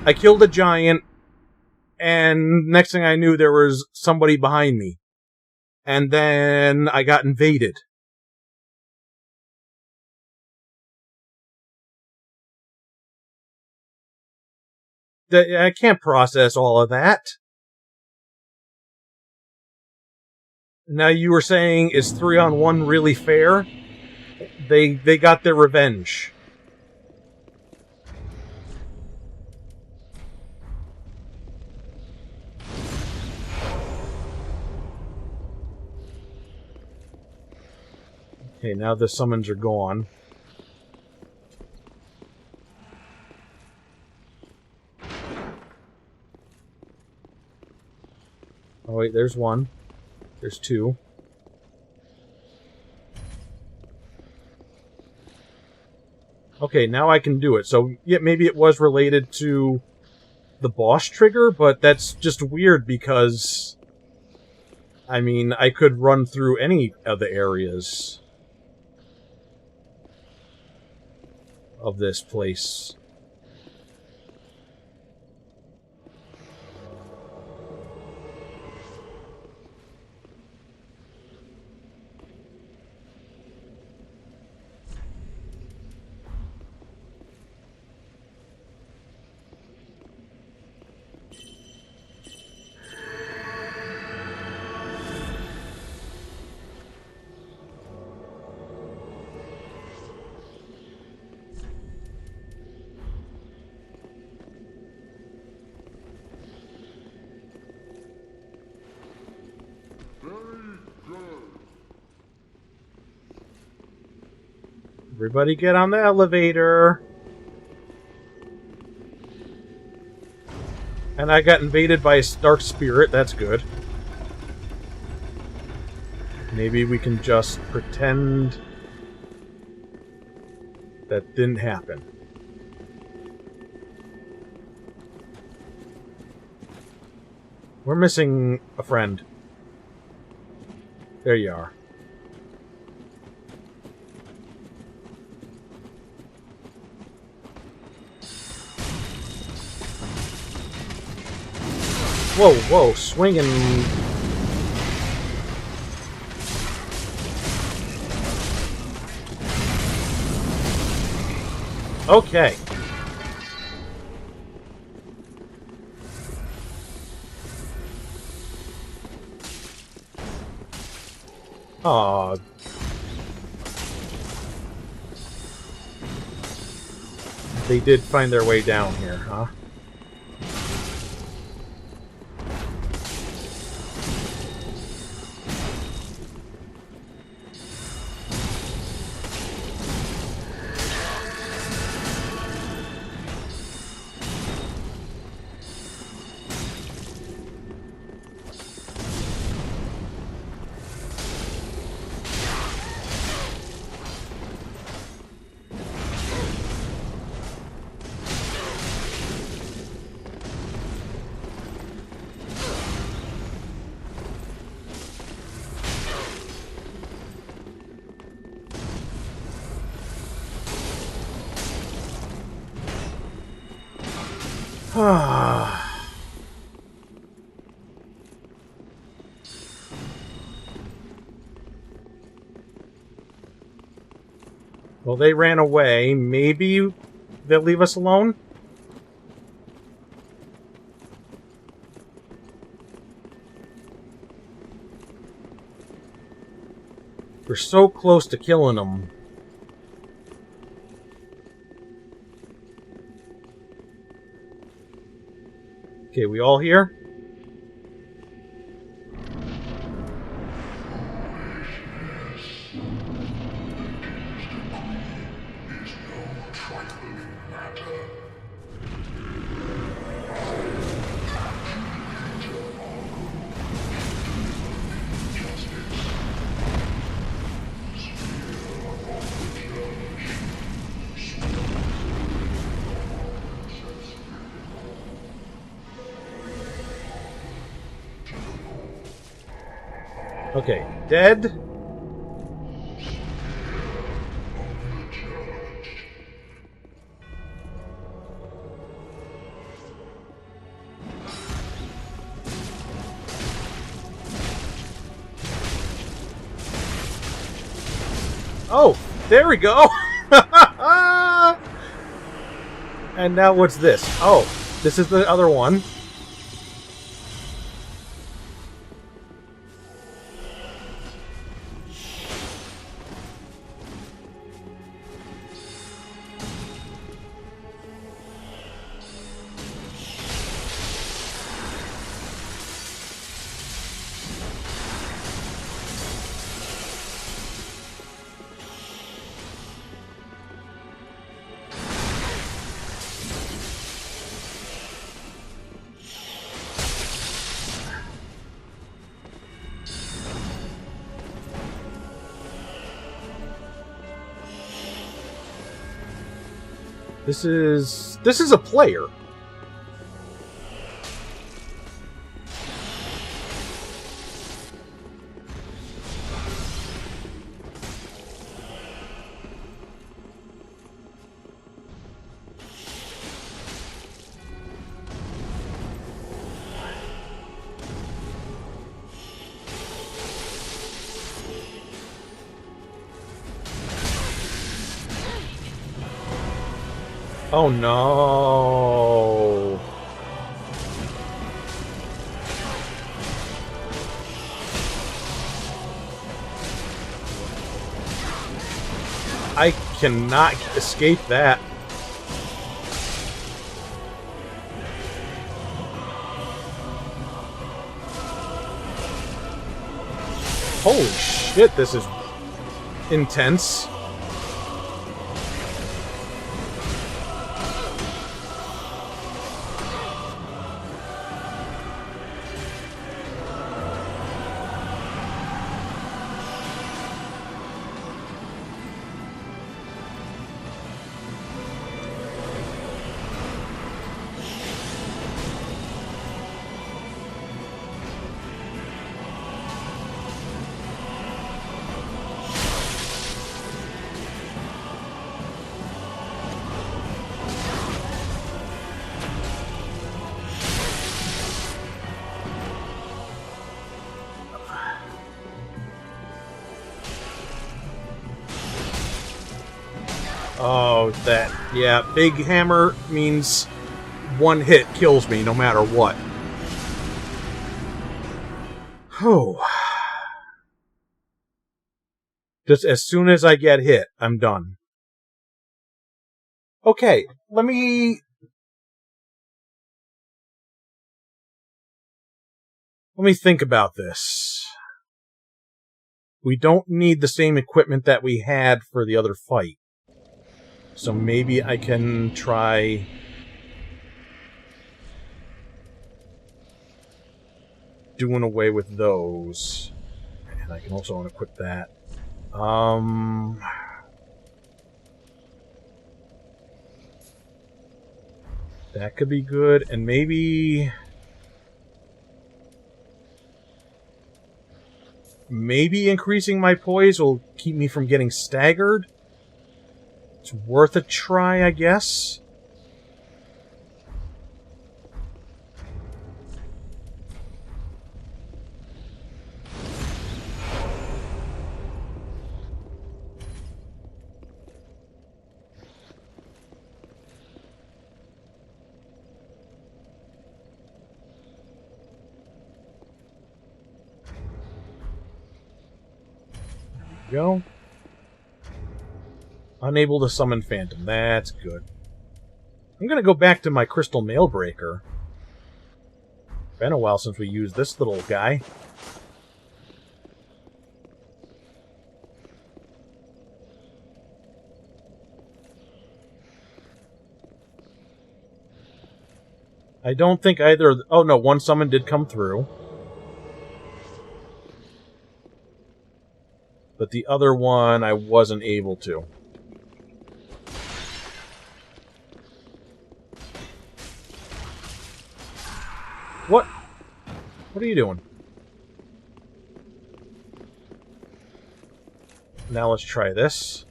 S1: I killed a giant, and next thing I knew, there was somebody behind me. And then I got invaded. I can't process all of that. Now you were saying, is 3-on-1 really fair? They got their revenge. Okay, now the summons are gone. Oh wait, there's one. There's two. Okay, now I can do it. So, yeah, maybe it was related to the boss trigger, but that's just weird because, I mean, I could run through any of the areas of this place. Everybody get on the elevator. And I got invaded by a dark spirit. That's good. Maybe we can just pretend that didn't happen. We're missing a friend. There you are. Whoa, whoa, swinging. Okay. Aw. They did find their way down here, huh? Well, they ran away. Maybe they'll leave us alone? We're so close to killing them. Okay, we all here? Okay, dead. Oh, there we go. And now what's this? Oh, this is the other one. This is a player. Oh no. I cannot escape that. Holy shit, this is intense. Oh, that... Yeah, big hammer means one hit kills me no matter what. Oh. Just as soon as I get hit, I'm done. Okay, let me think about this. We don't need the same equipment that we had for the other fight. So maybe I can try... doing away with those. And I can also unequip that. That could be good, and maybe increasing my poise will keep me from getting staggered. It's worth a try, I guess. Go. Unable to summon Phantom. That's good. I'm gonna go back to my Crystal Mailbreaker. Been a while since we used this little guy. I don't think either... Oh no, one summon did come through. But the other one I wasn't able to. What? What are you doing? Now let's try this.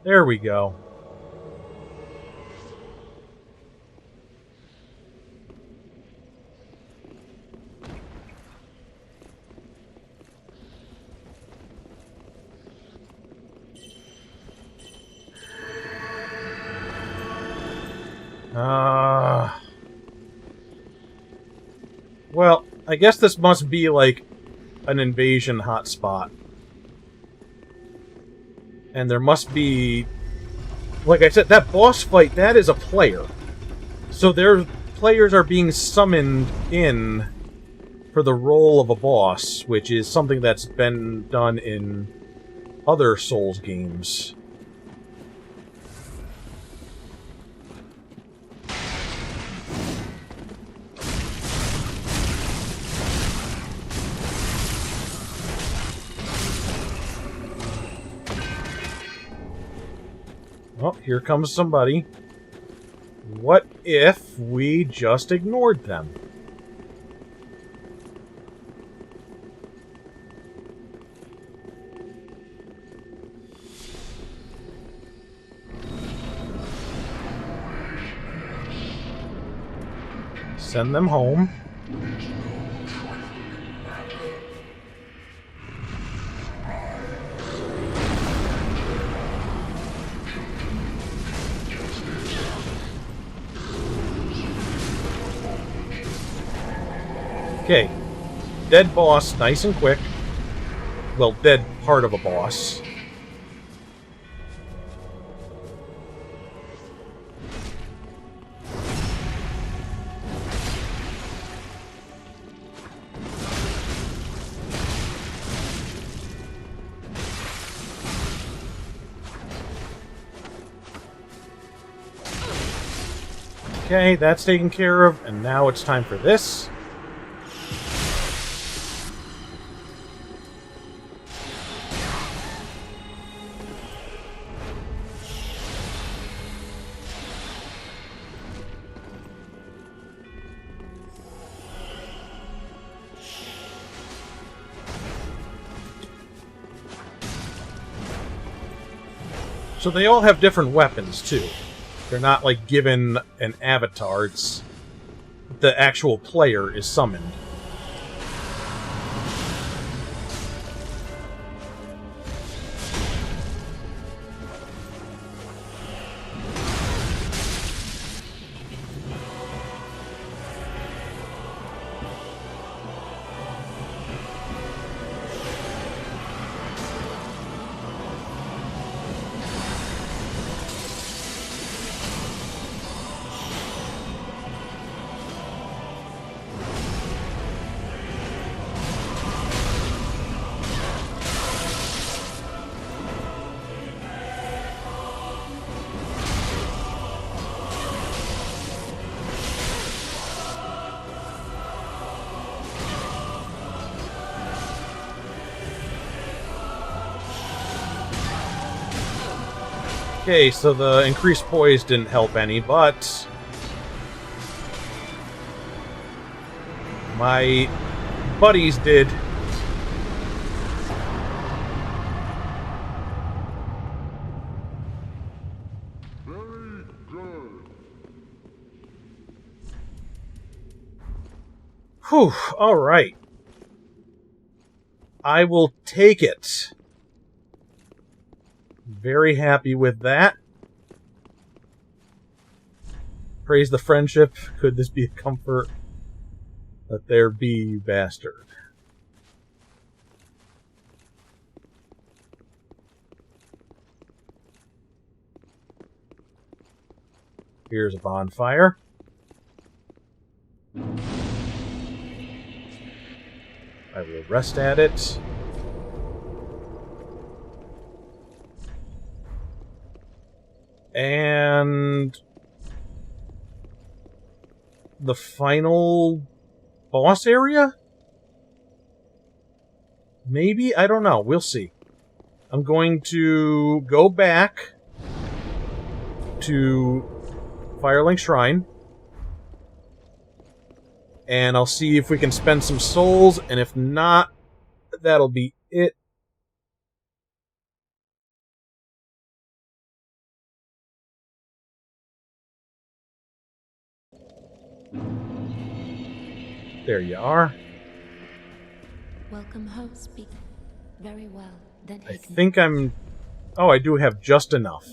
S1: There we go. Well, I guess this must be like an invasion hotspot. And there must be... Like I said, that boss fight, that is a player. So their players are being summoned in for the role of a boss, which is something that's been done in other Souls games. Oh, here comes somebody. What if we just ignored them? Send them home. Okay. Dead boss, nice and quick. Well, dead part of a boss. Okay, that's taken care of, and now it's time for this. So they all have different weapons, too. They're not, like, given an avatar. It's the actual player is summoned. Okay, so the increased poise didn't help any, but my buddies did.
S3: Very good.
S1: Whew, alright. I will take it. Very happy with that. Praise the friendship. Could this be a comfort? Let there be, you bastard. Here's a bonfire. I will rest at it. And the final boss area? Maybe? I don't know. We'll see. I'm going to go back to Firelink Shrine. And I'll see if we can spend some souls, and if not, that'll be it. There you are.
S4: Welcome home, speak. Very well. Then
S1: I think I'm... Oh, I do have just enough.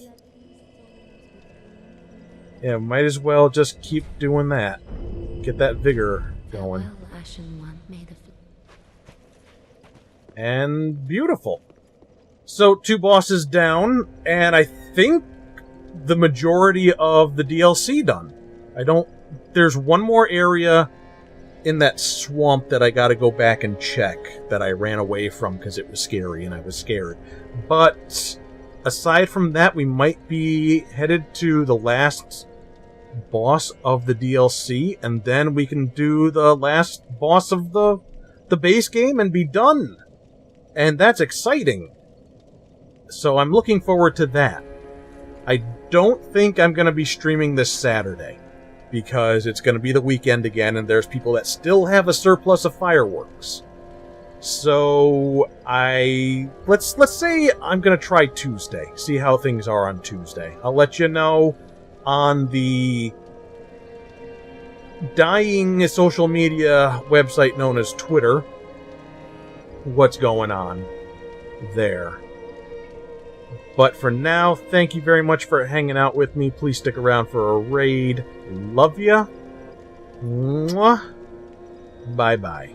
S1: Yeah, might as well just keep doing that. Get that vigor going.
S4: Farewell, Ashen One. May the...
S1: And beautiful. So, 2 bosses down, and I think the majority of the DLC done. There's one more area in that swamp that I gotta go back and check that I ran away from because it was scary and I was scared. But aside from that, we might be headed to the last boss of the DLC, and then we can do the last boss of the base game and be done. And that's exciting. So I'm looking forward to that. I don't think I'm going to be streaming this Saturday, because it's going to be the weekend again, and there's people that still have a surplus of fireworks. So let's say I'm going to try Tuesday, see how things are on Tuesday. I'll let you know on the dying social media website known as Twitter what's going on there. But for now, thank you very much for hanging out with me. Please stick around for a raid. Love ya. Mwah. Bye-bye.